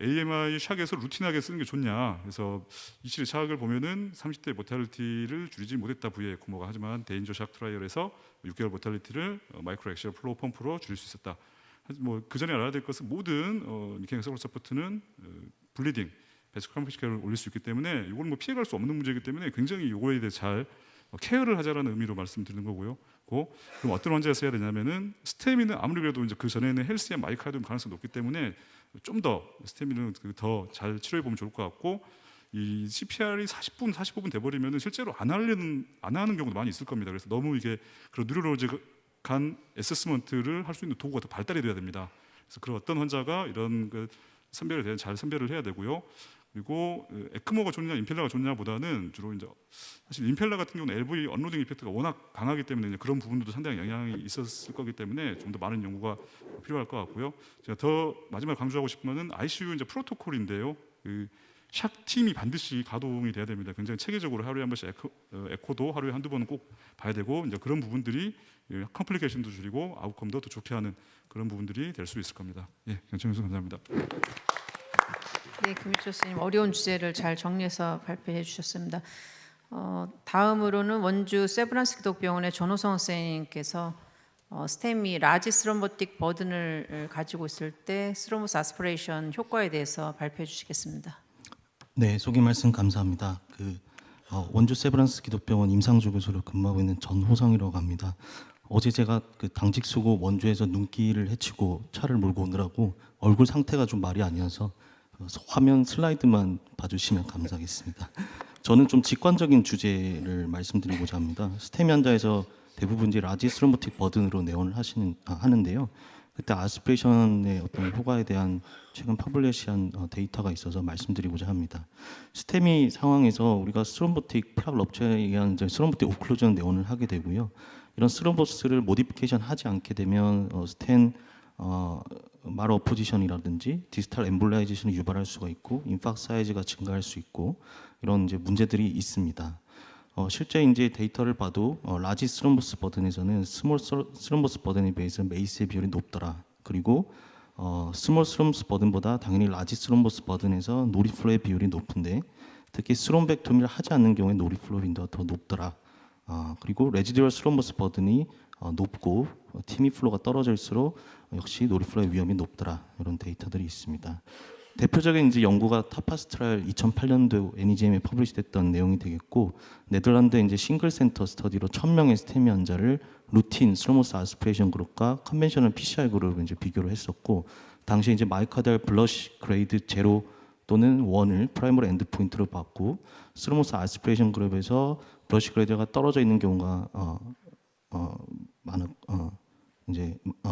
AMI 샥에서 루틴하게 쓰는 게 좋냐. 그래서 이치리 샥을 보면은 30대 모탈리티를 줄이지 못했다 VA 에크모가. 하지만 데인저 샥 트라이얼에서 6개월 모탈리티를 마이크로 액시얼 플로우 펌프로 줄일 수 있었다. 그 전에 알아야 될 것은 모든 미케닉 서포트는 블리딩, 베스트 컴플리케이션을 올릴 수 있기 때문에 이걸 피해갈 수 없는 문제이기 때문에 굉장히 이거에 대해 잘 케어를 하자라는 의미로 말씀드리는 거고요. 그럼 어떤 환자에서 해야 되냐면은 스테미는 아무리 그래도 이제 그 전에는 헬스앤 마이카르디움 가능성이 높기 때문에 좀 더 스테미는 더 잘 치료해 보면 좋을 것 같고, 이 CPR이 40분, 45분 돼버리면은 실제로 안 하는 경우도 많이 있을 겁니다. 그래서 너무 이게 그런 뉴로로직한 어세스먼트를 할 수 있는 도구가 더 발달이 돼야 됩니다. 그래서 그런 어떤 환자가 이런 선별에 대해 잘 선별을 해야 되고요. 그리고 에크모가 좋냐 임펠라가 좋냐보다는 주로 이제 사실 임펠라 같은 경우는 LV 언로딩 이펙트가 워낙 강하기 때문에 그런 부분도 상당히 영향이 있었을 거기 때문에 좀 더 많은 연구가 필요할 것 같고요. 제가 더 마지막 강조하고 싶은 것은 ICU 이제 프로토콜인데요. 샥 팀이 반드시 가동이 돼야 됩니다. 굉장히 체계적으로 하루에 한 번씩 에코도 하루에 한두 번은 꼭 봐야 되고 이제 그런 부분들이 컴플리케이션도 줄이고 아웃컴도 더 좋게 하는 그런 부분들이 될 수 있을 겁니다. 예, 정청수 감사합니다. 네, 김일철 교수님 어려운 주제를 잘 정리해서 발표해 주셨습니다. 다음으로는 원주 세브란스 기독병원의 전호성 선생님께서 스템이 라지 스롬보틱 버든을 가지고 있을 때 스로모스 아스피레이션 효과에 대해서 발표해 주시겠습니다. 네, 소개 말씀 감사합니다. 원주 세브란스 기독병원 임상주 교수로 근무하고 있는 전호성이라고 합니다. 어제 제가 당직 쓰고 원주에서 눈길을 헤치고 차를 몰고 오느라고 얼굴 상태가 좀 말이 아니어서 화면 슬라이드만 봐주시면 감사하겠습니다. 저는 좀 직관적인 주제를 말씀드리고자 합니다. 스테미 환자에서 대부분 이제 라지 스롬보틱 버든으로 내원을 하는데요. 그때 아스피레이션의 어떤 효과에 대한 최근 퍼블리시한 데이터가 있어서 말씀드리고자 합니다. 스테미 상황에서 우리가 스롬보틱 플락 럽처에 의한 스롬보틱 오클루전 내원을 하게 되고요. 이런 스롬보스를 모디피케이션 하지 않게 되면 스텐 말 어포지션이라든지 디스탈 엠볼라이제이션을 유발할 수가 있고 인팍 사이즈가 증가할 수 있고 이런 이제 문제들이 있습니다. 실제 이제 데이터를 봐도 라지 스롬보스 버든에서는 스몰 스롬보스 버든에 비해서 메이스의 비율이 높더라. 그리고 스몰 스롬보스 버든보다 당연히 라지 스롬보스 버든에서 노리플로의 비율이 높은데 특히 스롬벡토미를 하지 않는 경우에 노리플로 빈도가 더 높더라. 그리고 레지듀얼 스롬보스 버든이 높고 티미 플로가 떨어질수록 역시 노리플로의 위험이 높더라. 이런 데이터들이 있습니다. 대표적인 이제 연구가 타파스 트라이얼 2008년도 NEJM에 퍼블리시됐던 내용이 되겠고 네덜란드 이제 싱글 센터 스터디로 1,000명의 스테미 환자를 루틴 스로모스 아스피레이션 그룹과 컨벤셔널 PCR 그룹을 이제 비교를 했었고 당시 이제 마이카달 블러시 그레이드 0 또는 1을 프라이머리 엔드 포인트로 봤고 스로모스 아스피레이션 그룹에서 블러시 그레이드가 떨어져 있는 경우가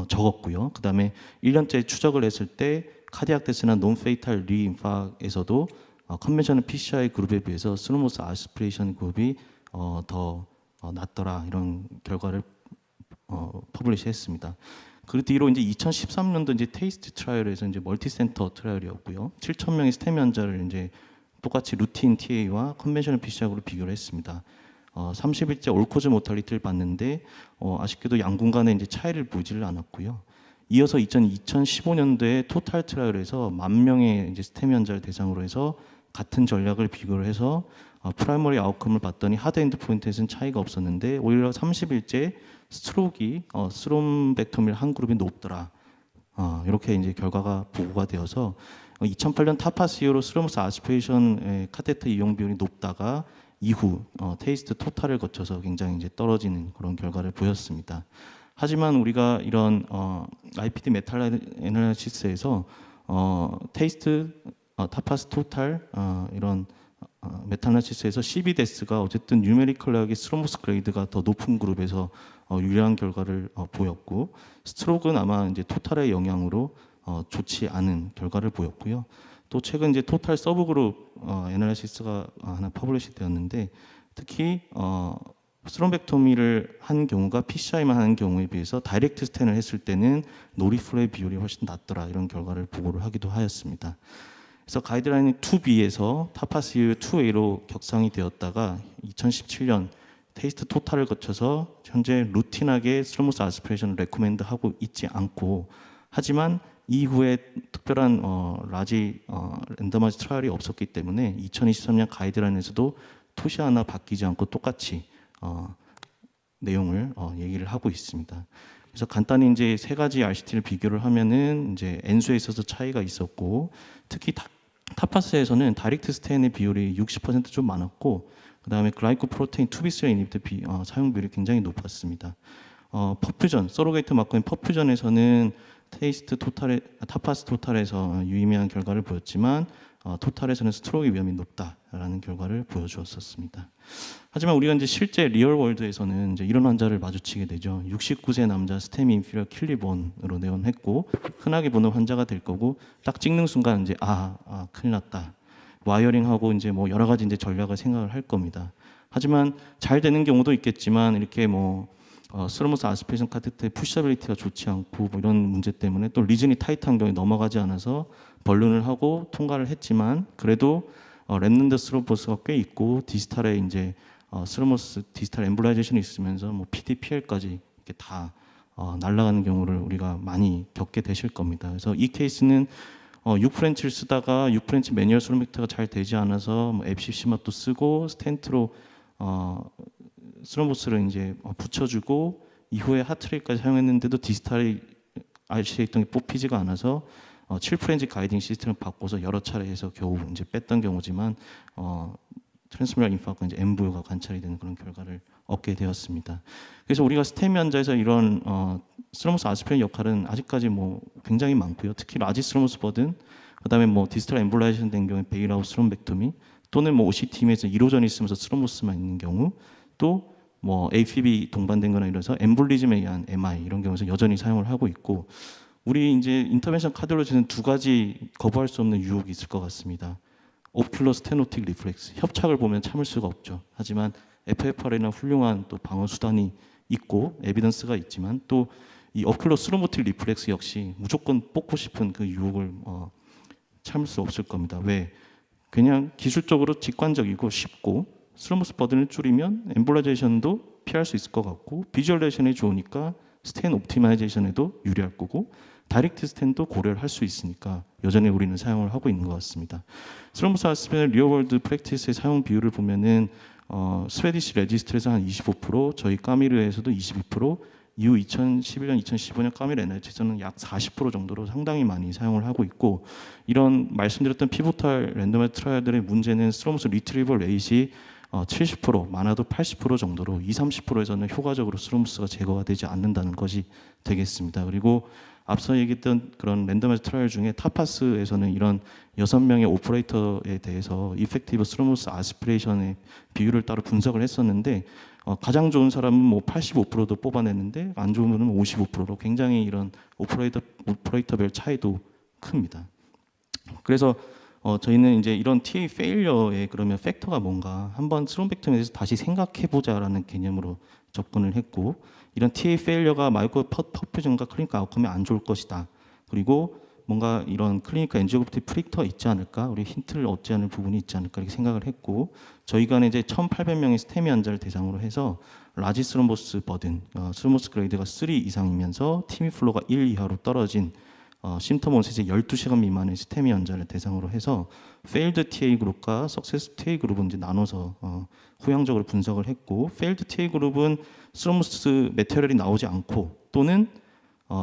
적었고요. 그다음에 1년째 추적을 했을 때 카디악 데스나 논 페이탈 리인팍에서도 컨벤셔널 PCI 그룹에 비해서 스로모스 아스피레이션 그룹이 더 낫더라 이런 결과를 퍼블리시했습니다. 그 뒤로 이제 2013년도 이제 테이스트 트라이얼에서 이제 멀티센터 트라이얼이었고요. 7,000명의 스테미 환자를 이제 똑같이 루틴 TA와 컨벤셔널 PCI로 비교를 했습니다. 30일째 올코즈 모탈리티를 봤는데 아쉽게도 양군 간에 이제 차이를 보이지를 않았고요. 이어서 2015년도에 토탈 트라이얼에서 10,000명의 이제 스테미 환자를 대상으로 해서 같은 전략을 비교를 해서 프라이머리 아웃컴을 봤더니 하드 엔드 포인트에서는 차이가 없었는데 오히려 30일째 스트로크이 스롬벡토밀 한 그룹이 높더라. 이렇게 이제 결과가 보고가 되어서 2008년 타파스 이후로 스로모스 아스피레이션 카테터 이용 비율이 높다가 이후 테이스트 토탈을 거쳐서 굉장히 이제 떨어지는 그런 결과를 보였습니다. 하지만 우리가 이런 IPD 메탈 애널리시스에서 테이스트 타파스 토탈 이런 메탈 애널리시스에서 CB데스가 어쨌든 뉴메리컬하게 스로모스 그레이드가 더 높은 그룹에서 유리한 결과를 보였고 스트로크는 아마 이제 토탈의 영향으로 좋지 않은 결과를 보였고요. 또 최근 이제 토탈 서브그룹 애널리시스가 하나 퍼블리시 되었는데 특히 스롬벡토미를 한 경우가 PCI만 하는 경우에 비해서 다이렉트 스탠을 했을 때는 노리플로의 비율이 훨씬 낮더라 이런 결과를 보고를 하기도 하였습니다. 그래서 가이드라인 2B에서 타파스 2A로 격상이 되었다가 2017년 테이스트 토탈을 거쳐서 현재 루틴하게 스로모스 아스피레이션을 레코멘드 하고 있지 않고 하지만 이후에 특별한 라지 랜더마이즈 트라이얼이 없었기 때문에 2023년 가이드라인에서도 토시 하나 바뀌지 않고 똑같이 내용을 얘기를 하고 있습니다. 그래서 간단히 이제 세 가지 RCT를 비교를 하면은 이제 N수에 있어서 차이가 있었고 특히 타파스에서는 다이렉트 스테인의 비율이 60% 좀 많았고 그다음에 글라이코 프로테인 2B3 이니비터 사용 비율이 굉장히 높았습니다. 퍼퓨전 서로게이트 마커인 퍼퓨전에서는 테이스트 토탈에 타파스 토탈에서 유의미한 결과를 보였지만 토탈에서는 스트로크 위험이 높다라는 결과를 보여주었었습니다. 하지만 우리가 이제 실제 리얼 월드에서는 이제 이런 환자를 마주치게 되죠. 69세 남자 스테미 인피리어 킬리본으로 내원했고 흔하게 보는 환자가 될 거고 딱 찍는 순간 이제 큰일 났다. 와이어링하고 이제 뭐 여러 가지 이제 전략을 생각을 할 겁니다. 하지만 잘 되는 경우도 있겠지만 이렇게 스로모스 아스피레이션 카테터의 푸셔빌리티가 좋지 않고 이런 문제 때문에 또 리즌이 타이트한 경우에 넘어가지 않아서 벌룬을 하고 통과를 했지만 그래도 랩넌트 스로보스가 꽤 있고 디지털에 이제 스로모스 디지털 엠블라이제이션이 있으면서 뭐 PDPL까지 이렇게 다 날아가는 경우를 우리가 많이 겪게 되실 겁니다. 그래서 이 케이스는 6프렌치를 쓰다가 6프렌치 매뉴얼 스로메트가 잘 되지 않아서 뭐 FCC맛도 쓰고 스텐트로 스로보스를 이제 붙여주고 이후에 하트레이까지 사용했는데도 디지털이 RCA 있던 게 뽑히지가 않아서 7프렌치 가이딩 시스템을 바꿔서 여러 차례 해서 겨우 이제 뺐던 경우지만 트랜스미럴 인파가 이제 엠브가 관찰이 되는 그런 결과를 얻게 되었습니다. 그래서 우리가 스테미 환자에서 이런 스로모스 아스피린 역할은 아직까지 뭐 굉장히 많고요. 특히 라지 스로모스 버든, 그다음에 뭐 디지털 엠볼라이제이션 된 경우에 베일아웃 스롬벡토미, 또는 뭐 OCT임에서 1호전이 있으면서 스로모스만 있는 경우, 또 뭐 AFib 동반된 거나 이래서 엠볼리즘에 의한 MI 이런 경우에서 여전히 사용을 하고 있고, 우리 이제 인터벤션 카디올로지는 두 가지 거부할 수 없는 유혹이 있을 것 같습니다. 오큘러 스테노틱 리플렉스, 협착을 보면 참을 수가 없죠. 하지만 FFR이나 훌륭한 또 방어 수단이 있고 에비던스가 있지만 또 이 오큘러 스로모틱 리플렉스 역시 무조건 뽑고 싶은 그 유혹을 참을 수 없을 겁니다. 왜? 그냥 기술적으로 직관적이고 쉽고 스로모스 버든을 줄이면 엠볼라이제이션도 피할 수 있을 것 같고 비주얼레이션이 좋으니까 스텐 옵티마이제이션에도 유리할 거고 다이렉트 스텐도 고려를 할 수 있으니까 여전히 우리는 사용을 하고 있는 것 같습니다. 스로모스 아스피린의 리얼월드 프랙티스의 사용 비율을 보면은 스웨디시 레지스트에서 한 25%, 저희 까미르에서도 22%, 이후 2011년, 2015년 까미르 NIH에서는 약 40% 정도로 상당히 많이 사용을 하고 있고, 이런 말씀드렸던 피보탈 랜덤화이즈 트라이얼들의 문제는 스로모스 리트리버 레이시 70%, 많아도 80% 정도로 20-30%에서는 효과적으로 스로모스가 제거가 되지 않는다는 것이 되겠습니다. 그리고 앞서 얘기했던 그런 랜덤화이즈 트라이얼 중에 타파스에서는 이런 6명의 오퍼레이터에 대해서 이펙티브 스로모스 아스피레이션의 비율을 따로 분석을 했었는데 가장 좋은 사람은 뭐 85%도 뽑아냈는데 안 좋은 분은 55%로 굉장히 이런 오퍼레이터별 차이도 큽니다. 그래서 저희는 이제 이런 TA 페일러의 그러면 팩터가 뭔가 한번 스롬벡tom에 대해서 다시 생각해보자라는 개념으로 접근을 했고, 이런 TA 페일러가 마이크로 퍼퓨전과 클리니컬 아웃컴이 안 좋을 것이다. 그리고 뭔가 이런 클리니컬 엔지오그래피 프릭터가 있지 않을까, 우리 힌트를 얻지 않을 부분이 있지 않을까 이렇게 생각을 했고, 저희가 이제 1,800명의 스테미 환자를 대상으로 해서 라지 스롬보스 버든, 스로모스 그레이드가 3 이상이면서 티미플로가 1 이하로 떨어진 심텀 온셋이 12시간 미만의 스테미 환자를 대상으로 해서 페일드 TA 그룹과 석세스 TA 그룹은 이제 나눠서 후향적으로 분석을 했고, 페일드 TA 그룹은 스로모스 메테리얼이 나오지 않고 또는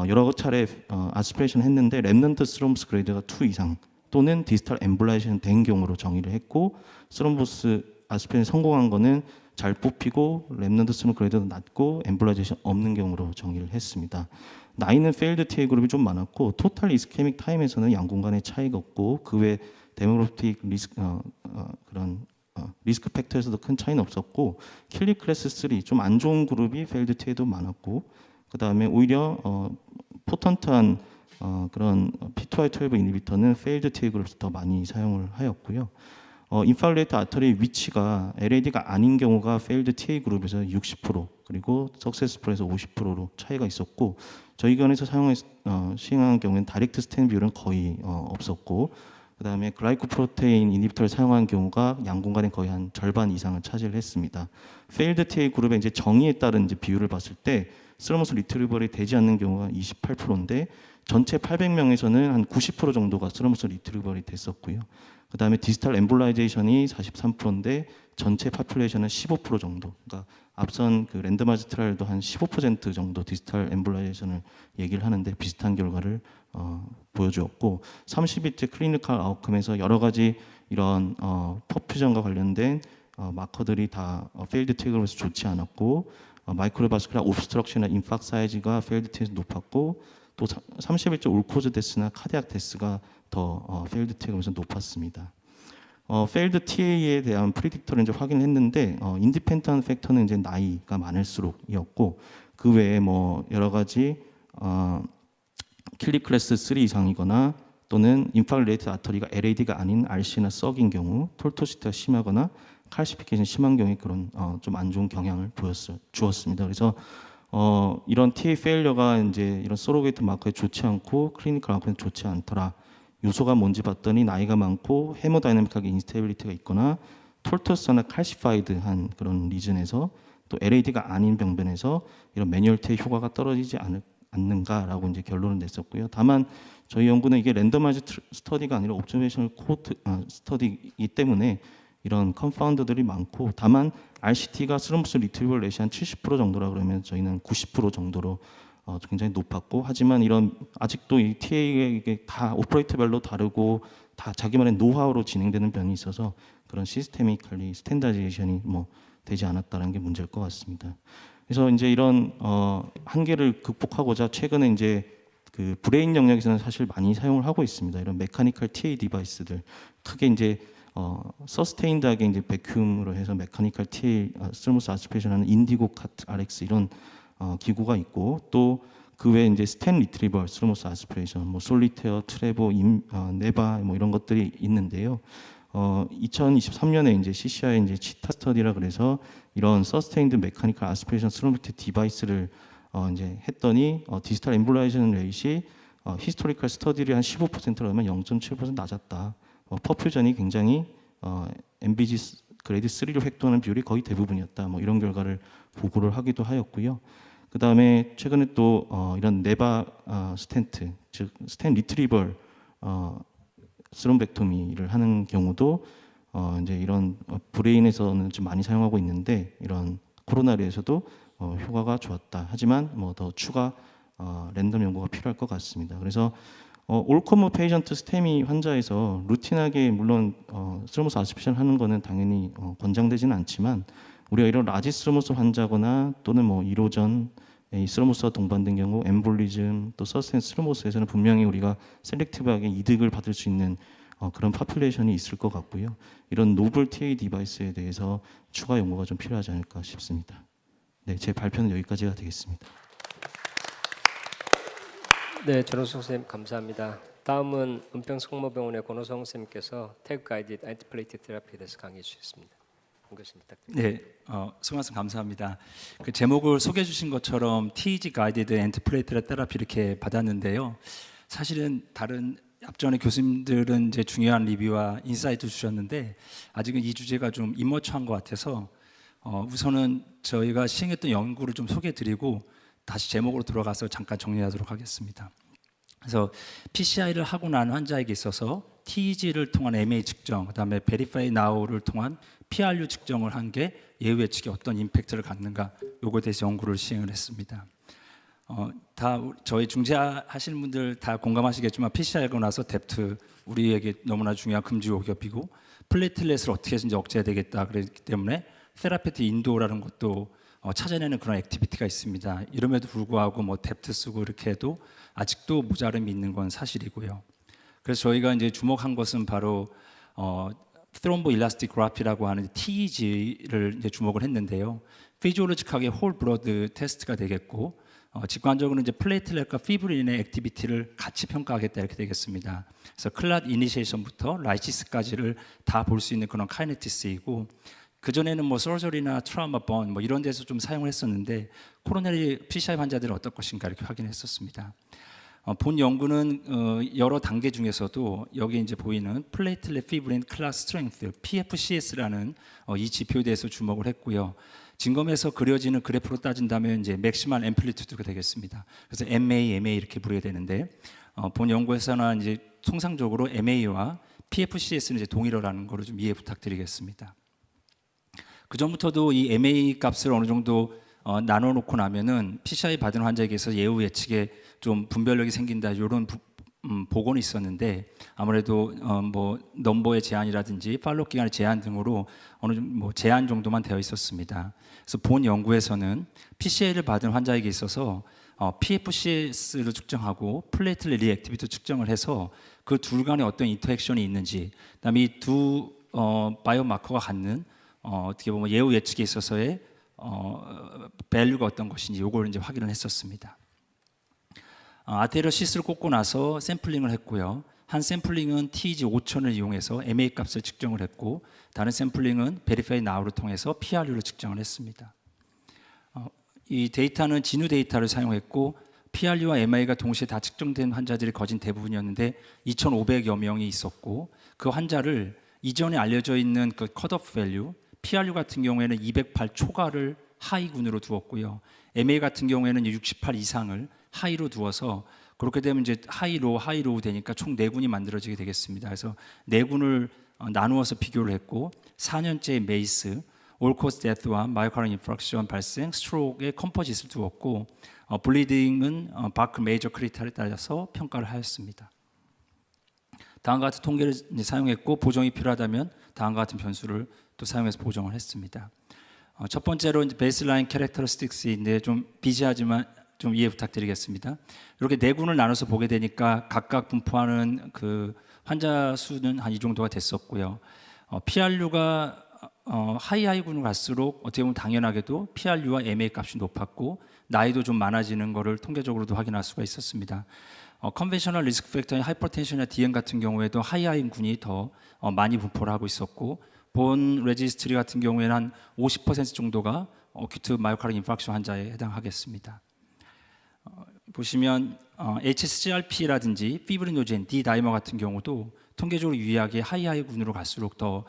여러 차례 아스피레이션 했는데 랩넌트 스로모스 그레이드가 2 이상 또는 디지털 엠블라이제이션 된 경우로 정의를 했고, 스로모스 아스피레이션 성공한 거는 잘 뽑히고 랩넌트 스로모스 그레이드도 낮고 엠블라이제이션 없는 경우로 정의를 했습니다. 나이는 페일드 TA 그룹이 좀 많았고 토탈 이스케믹 타임에서는 양군 간의 차이가 없고 그 외 데모그래픽 리스크 팩터에서도 큰 차이는 없었고, 킬리 클래스 3 좀 안 좋은 그룹이 페일드 TA도 많았고, 그 다음에 오히려 포턴트한 그런 P2Y12 이니비터는 페일드 TA 그룹에서 더 많이 사용을 하였고요. 인팔레이트 아터리의 위치가 LAD가 아닌 경우가 페일드 TA 그룹에서 60% 그리고 석세스풀에서 50%로 차이가 있었고, 저희 견에서 시행한 경우에는 다이렉트 스텐 비율은 거의 없었고, 그 다음에 글라이코프로테인 이니비터를 사용한 경우가 양공간의 거의 한 절반 이상을 차지를 했습니다. 페일드 TA 그룹의 이제 정의에 따른 이제 비율을 봤을 때 스로모스 리트리버리 되지 않는 경우가 28%인데 전체 800명에서는 한 90% 정도가 스로모스 리트리버리 됐었고요. 그 다음에 디지털 엠볼라이제이션이 43%인데 전체 파퓰레이션은 15% 정도. 그러니까 앞선 그 랜덤화이즈 트라이얼도 한 15% 정도 디지털 엠볼라이제이션을 얘기를 하는데 비슷한 결과를 보여주었고, 30일째 클리니컬 아웃컴에서 여러 가지 이런 퍼퓨전과 관련된 마커들이 다 페일드 TA에서 좋지 않았고, 마이크로바스큘라 옵스트럭션이나 인팍 사이즈가 페일드 TA에서 높았고, 또 30일째 올코즈 데스나 카디악 데스가 더 페일드 TA에서 높았습니다. 페일드 TA에 대한 프리딕터를 이제 확인했는데 인디펜던트 팩터는 이제 나이가 많을수록이었고, 그 외에 뭐 여러 가지 킬리 클래스 3 이상이거나 또는 인farct 아터리가 LAD가 아닌 RC나 썩인 경우, 톨토시티가 심하거나 칼시피케이션 심한 경우에 그런 좀 안 좋은 경향을 주었습니다. 그래서 이런 TA 페일러가 이제 이런 서로게이트 마커에 좋지 않고 클리니컬 아웃컴에 좋지 않더라. 요소가 뭔지 봤더니 나이가 많고 헤모다이내믹하게 인스테빌리티가 있거나 톨터스나 칼시파이드한 그런 리즌에서 또 LAD가 아닌 병변에서 이런 매뉴얼티의 효과가 떨어지지 않는가라고 이제 결론을 냈었고요. 다만 저희 연구는 이게 랜더마이즈 스터디가 아니라 옵저베이셔널 코호트 스터디이기 때문에 이런 컨파운더들이 많고, 다만 RCT가 스루머스 리트리버 렛이 한 70% 정도라 그러면 저희는 90% 정도로 굉장히 높았고, 하지만 이런 아직도 이 TA가 이게 다 오퍼레이터별로 다르고 다 자기만의 노하우로 진행되는 면이 있어서 그런 시스테미컬리 스탠다이제이션이 뭐 되지 않았다는 게 문제일 것 같습니다. 그래서 이제 이런 한계를 극복하고자 최근에 이제 그 브레인 영역에서는 사실 많이 사용을 하고 있습니다. 이런 메카니컬 TA 디바이스들, 크게 이제 서스테인드하게 이제 백큐음으로 해서 메카니컬 TA 스트로머스 아스피레이션하는 인디고 카트 RX 이런 기구가 있고, 또 그 외에 이제 스텐 리트리버 스트로머스 아스피레이션, 뭐 솔리테어, 트레보, 네바 뭐 이런 것들이 있는데요. 2023년에 이제 CCI 이제 치타 스터디라 그래서 이런 서스테인드 메카니컬 아스피레이션 스트로머스 디바이스를 이제 했더니 디지털 엠볼라이제이션 레이시 히스토리컬 스터디를 한 15%라면 0.7% 낮았다. 퍼퓨전이 굉장히 MBG 그레이드 3로 획도하는 비율이 거의 대부분이었다. 뭐 이런 결과를 보고를 하기도 하였고요. 그 다음에 최근에 또 이런 네바 스텐트, 즉 스텐 리트리벌 스롬벡토미를 하는 경우도 이제 이런 브레인에서는 좀 많이 사용하고 있는데, 이런 코로나리에서도 효과가 좋았다. 하지만 뭐 더 추가 랜덤 연구가 필요할 것 같습니다. 그래서 올커머 페이전트 스테미 환자에서 루틴하게 물론 스트로머스 아스피레이션 하는 거는 당연히 권장되지는 않지만, 우리가 이런 라지 스트로머스 환자거나 또는 뭐 1호전 스트로머스와 동반된 경우 엠볼리즘 또 서스텐 스트로머스에서는 분명히 우리가 셀렉티브하게 이득을 받을 수 있는 그런 파퓰레이션이 있을 것 같고요. 이런 노블 TA 디바이스에 대해서 추가 연구가 좀 필요하지 않을까 싶습니다. 네, 제 발표는 여기까지가 되겠습니다. 네, 전호성 선생님 감사합니다. 다음은 은평성모병원의 권호성 선생님께서 태그 가이디드 안티플레이트 테라피에 대해서 강의해 주셨습니다. 한 교수님 부탁드립니다. 네, 수고 말씀 감사합니다. 그 제목을 소개해 주신 것처럼 TEG 가이디드 안티플레이트 테라피 이렇게 받았는데요. 사실은 다른 앞전에 교수님들은 이제 중요한 리뷰와 인사이트 주셨는데 아직은 이 주제가 좀 임머처한 것 같아서 우선은 저희가 시행했던 연구를 좀 소개해드리고 다시 제목으로 들어가서 잠깐 정리하도록 하겠습니다. 그래서 PCI를 하고 난 환자에게 있어서 TEG를 통한 MA 측정, 그다음에 Verify Now를 통한 PRU 측정을 한 게 예후 예측에 어떤 임팩트를 갖는가, 요거에 대해서 연구를 시행을 했습니다. 다 저희 중재하시는 분들 다 공감하시겠지만 PCI하고 나서 뎁트 우리에게 너무나 중요한 금지 요격이고, 플레이틀렛을 어떻게 해서 이제 억제해야 되겠다 그랬기 때문에 테라피트 인도라는 것도 찾아내는 그런 액티비티가 있습니다. 이름에도 불구하고 뭐 뎁트 쓰고 이렇게 해도 아직도 모자름이 있는 건 사실이고요. 그래서 저희가 이제 주목한 것은 바로 트롬보 일라스틱 그래피라고 하는 TEG를 이제 주목을 했는데요. 피지올로직하게 홀 블러드 테스트가 되겠고, 직관적으로 이제 플레이틀렛과 피브린의 액티비티를 같이 평가하겠다 이렇게 되겠습니다. 그래서 클랏 이니시에이션부터 라이시스까지를 다 볼 수 있는 그런 카이네티스이고, 그 전에는 뭐 서저리나 트라우마 번 뭐 이런 데서 좀 사용을 했었는데 코로나리 PCI 환자들은 어떨 것인가 이렇게 확인했었습니다. 본 연구는 여러 단계 중에서도 여기 이제 보이는 플레이틀렛 피브린 클래스 스트렝스 PFCS라는 이 지표에 대해서 주목을 했고요. 진검에서 그려지는 그래프로 따진다면 이제 맥시멀 앰플리튜드가 되겠습니다. 그래서 MA 이렇게 부르게 되는데 본 연구에서는 이제 통상적으로 MA와 PFCS는 이제 동일하라는 거를 좀 이해 부탁드리겠습니다. 그 전부터도 이 MA 값을 어느 정도 나눠놓고 나면은 PCI 받은 환자에게서 예후 예측에 좀 분별력이 생긴다 이런 보고는 있었는데, 아무래도 뭐 넘버의 제한이라든지 팔로우 기간의 제한 등으로 어느 정도 뭐 제한 정도만 되어 있었습니다. 그래서 본 연구에서는 PCI를 받은 환자에게 있어서 PFCS를 측정하고 플레이틀렛 리액티비티 측정을 해서 그 둘 간에 어떤 인터액션이 있는지, 그다음에 이 두 바이오마커가 갖는 어떻게 보면 예후 예측에 있어서의 밸류가 어떤 것인지 요걸 이제 확인을 했었습니다. 아테리얼 시스를 꽂고 나서 샘플링을 했고요. 한 샘플링은 TEG 5000을 이용해서 MA 값을 측정을 했고, 다른 샘플링은 Verify Now를 통해서 PRU를 측정을 했습니다. 이 데이터는 진유 데이터를 사용했고 PRU와 MI가 동시에 다 측정된 환자들이 거진 대부분이었는데 2,500여 명이 있었고 그 환자를 이전에 알려져 있는 그 컷오프 밸류 PRU 같은 경우에는 208 초과를 하이군으로 두었고요. MA 같은 경우에는 68 이상을 하이로 두어서 그렇게 되면 이제 하이로우 되니까 총 4군이 만들어지게 되겠습니다. 그래서 4군을 나누어서 비교를 했고 4년째 메이스, 올코스 데스와 마이오카르 인프락션 발생, 스트로크의 컴포짓을 두었고 블리딩은 바크 메이저 크리터에 따라서 평가를 하였습니다. 다음과 같은 통계를 이제 사용했고 보정이 필요하다면 다음과 같은 변수를 또 사용해서 보정을 했습니다. 첫 번째로 이제 베이스라인 캐릭터리스틱스인데 좀 비지하지만 좀 이해 부탁드리겠습니다. 이렇게 4군을 나눠서 보게 되니까 각각 분포하는 그 환자 수는 한 이 정도가 됐었고요. PRU가 하이군으로 갈수록 어떻게 보면 당연하게도 PRU와 MA 값이 높았고 나이도 좀 많아지는 것을 통계적으로도 확인할 수가 있었습니다. 컨벤셔널 리스크 팩터인 하이퍼텐션이나 DM 같은 경우에도 하이군이 더 많이 분포를 하고 있었고 본 레지스트리 같은 경우에는 한 50% 정도가 어큐트 마이오카르 인파렉션 환자에 해당하겠습니다. 보시면 HSCRP라든지 피브리노젠, D-다이머 같은 경우도 통계적으로 유의하게 하이군으로 갈수록 더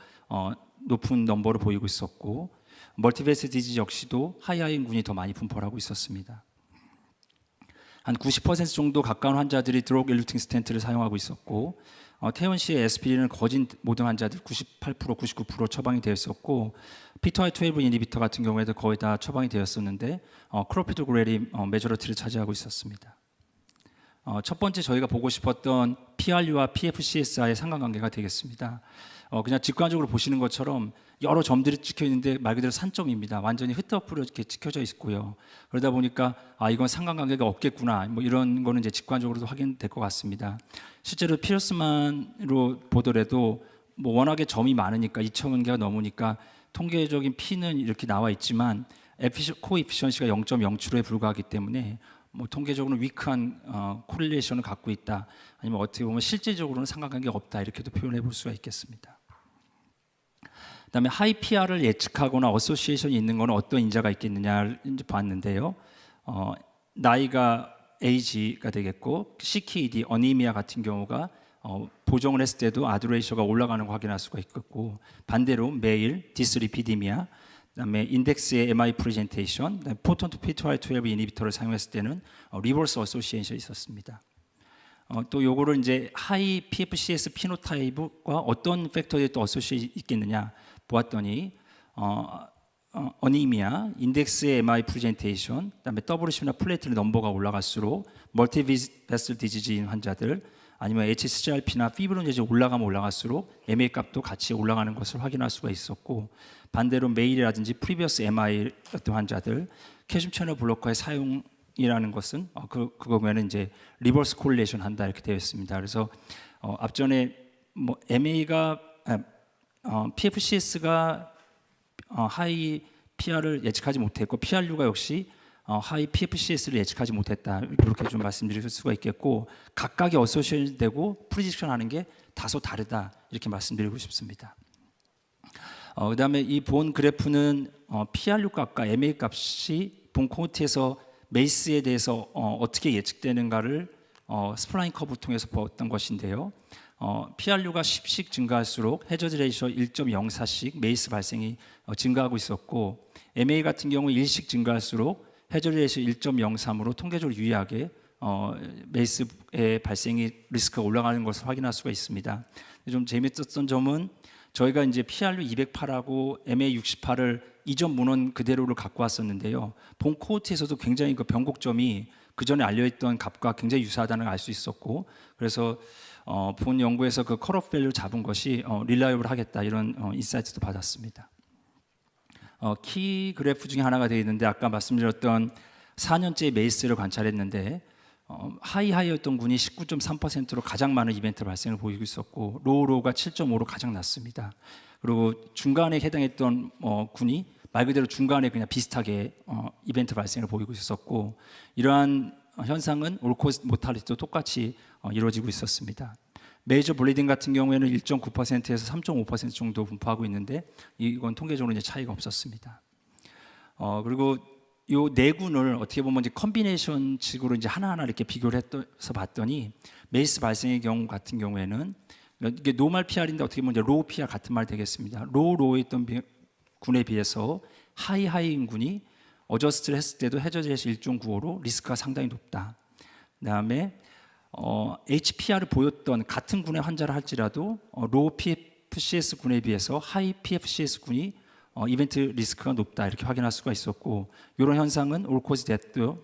높은 넘버를 보이고 있었고 멀티베이스 디지즈 역시도 하이군이 더 많이 분포를 하고 있었습니다. 한 90% 정도 가까운 환자들이 드러그 일루팅 스텐트를 사용하고 있었고 태원 시의 에스피린은 거진 모든 환자들 98%, 99% 처방이 되었었고 P2Y12 이니비터 같은 경우에도 거의 다 처방이 되었었는데 크로피도그렐이 메저리티를 차지하고 있었습니다. 첫 번째 저희가 보고 싶었던 PRU와 PFCS와의 상관관계가 되겠습니다. 그냥 직관적으로 보시는 것처럼 여러 점들이 찍혀 있는데 말 그대로 산점입니다. 완전히 흐트러프로 이렇게 찍혀져 있고요. 그러다 보니까 이건 상관관계가 없겠구나. 뭐 이런 거는 이제 직관적으로도 확인될 것 같습니다. 실제로 피어스만으로 보더라도 뭐 워낙에 점이 많으니까 2,000개가 넘으니까 통계적인 P는 이렇게 나와 있지만 코에피션시가 0.07에 불과하기 때문에 뭐 통계적으로는 위크한 코릴레이션을 갖고 있다. 아니면 어떻게 보면 실질적으로는 상관관계가 없다. 이렇게도 표현해 볼 수가 있겠습니다. 그다음에 하이 PR을 예측하거나 어소시에이션이 있는 것은 어떤 인자가 있겠느냐를 이제 봤는데요. 나이가 AG가 되겠고 CKD, 어니미아 같은 경우가 보정을 했을 때도 아드레이셔가 올라가는 거 확인할 수가 있겠고 반대로 메일, 디스리피디미아, 그다음에 인덱스의 MI 프레젠테이션, 포톤2 P2Y12 이니비터를 사용했을 때는 리버스 어소시에이션이 있었습니다. 또 요거를 이제 하이 PFCS 피노타입과 어떤 팩터들이 또 어소시에이션이 있겠느냐 보았더니 어니미아, 인덱스의 MI 프레젠테이션, 그다음에 WC나 플레이틀 넘버가 올라갈수록 멀티베슬 디지즈인 환자들 아니면 HSCRP나 피브로니즈 올라가면 올라갈수록 MA 값도 같이 올라가는 것을 확인할 수가 있었고 반대로 메일이라든지 프리비어스 MI였던 환자들 캐슘 채널 블로커의 사용이라는 것은 그거 보면은 이제 리버스 콜레이션 한다 이렇게 되어 있습니다. 그래서 앞전에 뭐 MA가 PFCS가 하이 PR을 예측하지 못했고 PRU가 역시 하이 PFCS를 예측하지 못했다 이렇게 좀 말씀드릴 수가 있겠고 각각이 어소시에이션되고 프리딕션 게 다소 다르다 이렇게 말씀드리고 싶습니다. 그다음에 이 본 그래프는 PRU 값과 MA 값이 본 코호트에서 메이스에 대해서 어떻게 예측되는가를 스플라인 커브를 통해서 보았던 것인데요. PRU가 10씩 증가할수록 해저드 레이셔 1.04씩 메이스 발생이 증가하고 있었고 MA 같은 경우 1씩 증가할수록 해저드 레이셔 1.03으로 통계적으로 유의하게 메이스의 발생이 리스크가 올라가는 것을 확인할 수가 있습니다. 좀 재밌었던 점은 저희가 이제 PRU 208하고 MA 68을 이전 문헌 그대로를 갖고 왔었는데요. 본 코호트에서도 굉장히 그 변곡점이 그 전에 알려있던 값과 굉장히 유사하다는 걸 알 수 있었고 그래서 본 연구에서 그 컷오프 밸류를 잡은 것이 릴라이블 하겠다 이런 인사이트도 받았습니다. 키 그래프 중에 하나가 되어 있는데 아까 말씀드렸던 4년째 메이스를 관찰했는데 하이였던 군이 19.3%로 가장 많은 이벤트 발생을 보이고 있었고 로우가 7.5로 가장 낮습니다. 그리고 중간에 해당했던 군이 말 그대로 중간에 그냥 비슷하게 이벤트 발생을 보이고 있었고 이러한 현상은 올코스 모탈리티도 똑같이 이루어지고 있었습니다. 메이저 블리딩 같은 경우에는 1.9%에서 3.5% 정도 분포하고 있는데 이건 통계적으로 이제 차이가 없었습니다. 그리고 요 네 군을 어떻게 보면 이제 컨비네이션식으로 이제 하나하나 이렇게 비교를 해서 봤더니 메이스 발생의 경우 같은 경우에는 이게 노멀 PR인데 어떻게 보면 이제 로우 PR 같은 말 되겠습니다. 로우에 있던 군에 비해서 하이인 군이 어저스트를 했을 때도 해저드에서 1.95로 리스크가 상당히 높다. 그다음에 HPR을 보였던 같은 군의 환자를 할지라도 로우 PFCS 군에 비해서 하이 PFCS 군이 이벤트 리스크가 높다 이렇게 확인할 수가 있었고 이런 현상은 올코즈 데스도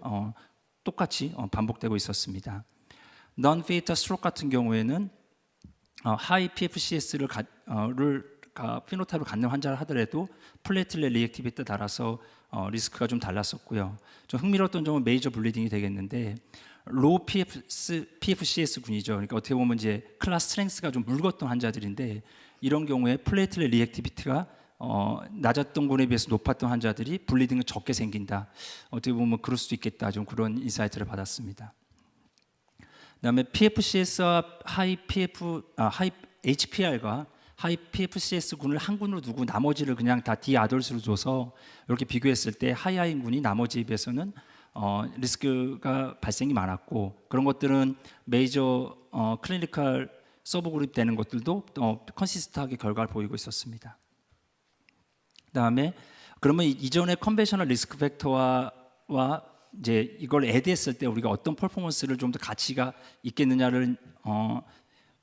똑같이 반복되고 있었습니다. non-fatal stroke 같은 경우에는 하이 PFCS를 피노타입을 갖는 환자를 하더라도 플레이틀렛 리액티비티에 따라서 리스크가 좀 달랐었고요. 좀 흥미로웠던 점은 메이저 블리딩이 되겠는데 로우 PFCS 군이죠. 그러니까 어떻게 보면 이제 클라스 스트렝스가 좀 묽었던 환자들인데 이런 경우에 플레이틀렛 리액티비티가 낮았던 군에 비해서 높았던 환자들이 블리딩을 적게 생긴다. 어떻게 보면 그럴 수도 있겠다. 좀 그런 인사이트를 받았습니다. 그다음에 PFCS와 하이 HPR과 하이 PFCS 군을 한 군으로 두고 나머지를 그냥 다 디아돌스로 줘서 이렇게 비교했을 때 하이인 군이 나머지에 비해서는 리스크가 발생이 많았고 그런 것들은 메이저 클리니컬 서브그룹 되는 것들도 컨시스트하게 결과를 보이고 있었습니다. 그다음에 그러면 이전의 컨벤셔널 리스크 팩터와 이제 이걸 애드했을 때 우리가 어떤 퍼포먼스를 좀 더 가치가 있겠느냐를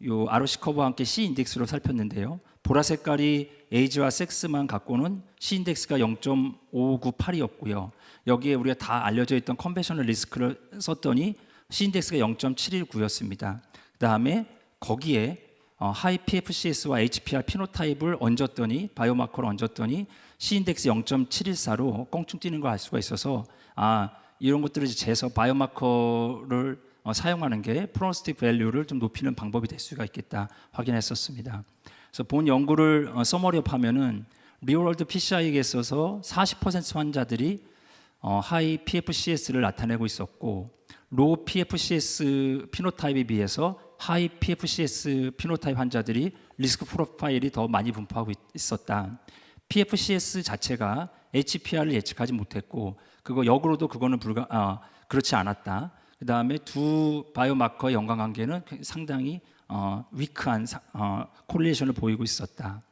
요 ROC 커브와 함께 C 인덱스로 살폈는데요. 보라 색깔이 에이지와 섹스만 갖고는 C 인덱스가 0.598이었고요. 여기에 우리가 다 알려져 있던 컨벤셔널 리스크를 썼더니 C 인덱스가 0.719였습니다. 그다음에 거기에 하이 PFCS와 HPR 피노타입을 얹었더니 바이오마커를 얹었더니 C 인덱스 0.714로 껑충 뛰는 걸 알 수가 있어서 이런 것들을 재서 바이오마커를 사용하는 게 프로노스틱 밸류를 좀 높이는 방법이 될 수가 있겠다 확인했었습니다. 그래서 본 연구를 서머리업하면은 리얼월드 PCI에 있어서 40% 환자들이 하이 PFCS를 나타내고 있었고 로우 PFCS 피노타입에 비해서 하이 PFCS 피노타입 환자들이 리스크 프로파일이 더 많이 분포하고 있었다. PFCS 자체가 HPR을 예측하지 못했고 그거 역으로도 그거는 그렇지 않았다. 그 다음에 두 바이오마커의 연관관계는 상당히 위크한 콜리레이션을 보이고 있었다.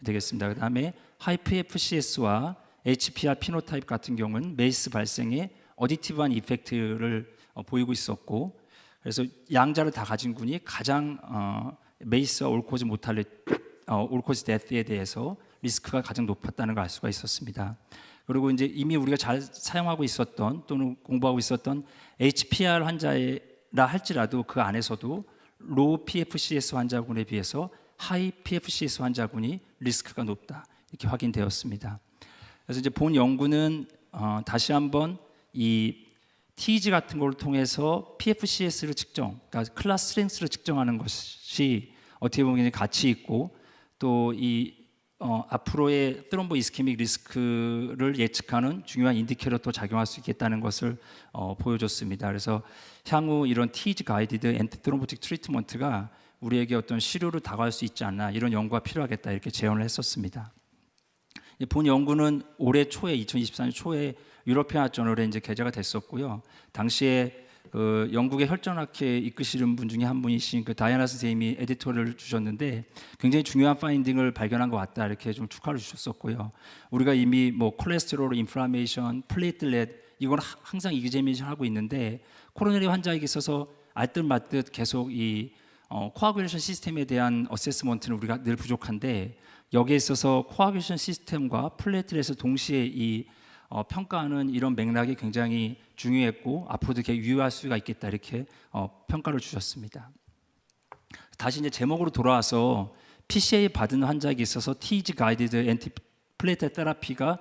되겠습니다. 그 다음에 하이 PFCS와 HPR 피노타입 같은 경우는 메이스 발생에 어디티브한 이펙트를 보이고 있었고 그래서 양자를 다 가진 군이 가장 메이스와 올코즈 데스에 대해서 리스크가 가장 높았다는 걸 알 수가 있었습니다. 그리고 이제 이미 우리가 잘 사용하고 있었던 또는 공부하고 있었던 HPR 환자라 할지라도 그 안에서도 로우 PFCS 환자군에 비해서 하이 PFCS 환자군이 리스크가 높다 이렇게 확인되었습니다. 그래서 이제 본 연구는 다시 한번 이 TEG 같은 걸 통해서 PFCS를 그러니까 클래스 스트렝스를 측정하는 것이 어떻게 보면 가치 있고 또 이 앞으로의 트롬보 이스케믹 리스크를 예측하는 중요한 인디케이터로 작용할 수 있겠다는 것을 보여줬습니다. 그래서 향후 이런 TEG 가이디드 엔티트롬보틱 트리트먼트가 우리에게 어떤 실효로 다가갈 수 있지 않나 이런 연구가 필요하겠다 이렇게 제언을 했었습니다. 본 연구는 올해 초에 2024년 초에 유러피안 저널에 이제 게재가 됐었고요. 당시에 영국의 혈전학회 이끄시는 분 중에 한 분이신 다이아나 선생님이 에디토를 주셨는데 굉장히 중요한 파인딩을 발견한 것 같다 이렇게 좀 축하를 주셨었고요. 우리가 이미 뭐 콜레스테롤, 인플라메이션, 플레이틀렛 이건 항상 이그제미션 하고 있는데 코로너리 환자에게 있어서 알듯말듯 계속 이 코아귤레이션 시스템에 대한 어세스먼트는 우리가 늘 부족한데 여기에 있어서 코아귤레이션 시스템과 플레이틀렛을 동시에 이 평가하는 이런 맥락이 굉장히 중요했고 앞으로도 이렇게 유효할 수가 있겠다 이렇게 평가를 주셨습니다. 다시 이제 제목으로 돌아와서 PCA 받은 환자에게 있어서 TEG 가이디드 엔티플레이트 테라피가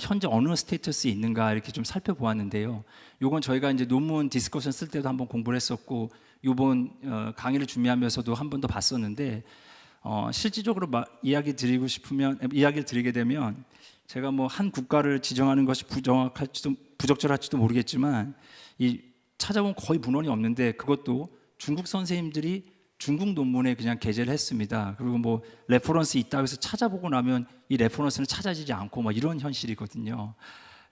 현재 어느 스테이터스에 있는가 이렇게 좀 살펴보았는데요. 요건 저희가 이제 논문 디스커션 쓸 때도 한번 공부를 했었고 요번 강의를 준비하면서도 한 번 더 봤었는데 실질적으로 이야기를 드리게 되면 제가 뭐 한 국가를 지정하는 것이 부적절할지도 모르겠지만 이 찾아보면 거의 문헌이 없는데 그것도 중국 선생님들이 중국 논문에 그냥 게재를 했습니다. 그리고 뭐 레퍼런스 있다고 해서 찾아보고 나면 이 레퍼런스는 찾아지지 않고 뭐 이런 현실이거든요.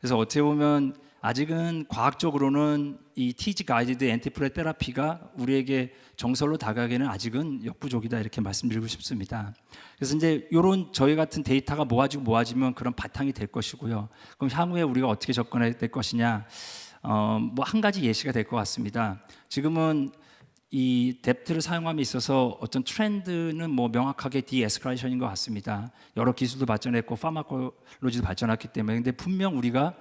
그래서 어떻게 보면 아직은 과학적으로는 이 TG 가이디드 앤티플레 테라피가 우리에게 정설로 다가가기에는 아직은 역부족이다 이렇게 말씀드리고 싶습니다. 그래서 이제 이런 저희 같은 데이터가 모아지면 그런 바탕이 될 것이고요. 그럼 향후에 우리가 어떻게 접근해야 될 것이냐, 뭐 한 가지 예시가 될 것 같습니다. 지금은 이 뎁트를 사용함에 있어서 어떤 트렌드는 뭐 명확하게 디에스컬레이션인 것 같습니다. 여러 기술도 발전했고 파마콜로지도 발전했기 때문에 근데 분명 우리가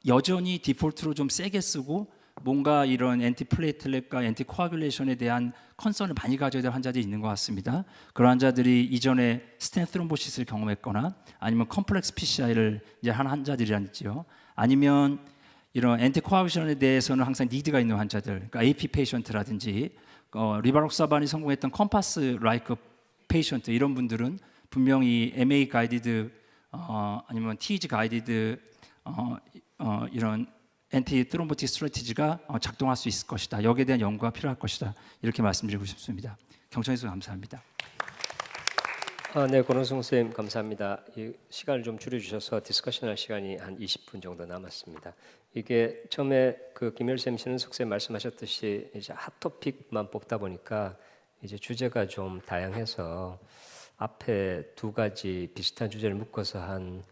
여전히 디폴트로 좀 세게 쓰고 뭔가 이런 앤티플레이틀렛과 앤티코아귤레이션에 대한 컨선을 많이 가져야 될 환자들이 있는 것 같습니다. 그런 환자들이 이전에 스텐트 트롬보시스를 경험했거나 아니면 컴플렉스 PCI를 이제 한 환자들이란지요. 아니면 이런 앤티코아귤레이션에 대해서는 항상 니드가 있는 환자들, 그러니까 AP 페이션트라든지 리바록사반이 성공했던 컴파스 라이크 페이션트 이런 분들은 분명히 MA 가이디드 아니면 TEG 가이디드 이런 앤티 트롬보틱 스트래티지가 작동할 수 있을 것이다. 여기에 대한 연구가 필요할 것이다. 이렇게 말씀드리고 싶습니다. 경청해 주셔서 감사합니다. 네, 권원성 선생님 감사합니다. 이 시간을 좀 줄여주셔서 디스커션할 시간이 한 20분 정도 남았습니다. 이게 처음에 그 김열쌤 신은석 쌤 말씀하셨듯이 이제 핫토픽만 뽑다 보니까 이제 주제가 좀 다양해서 앞에 두 가지 비슷한 주제를 묶어서 한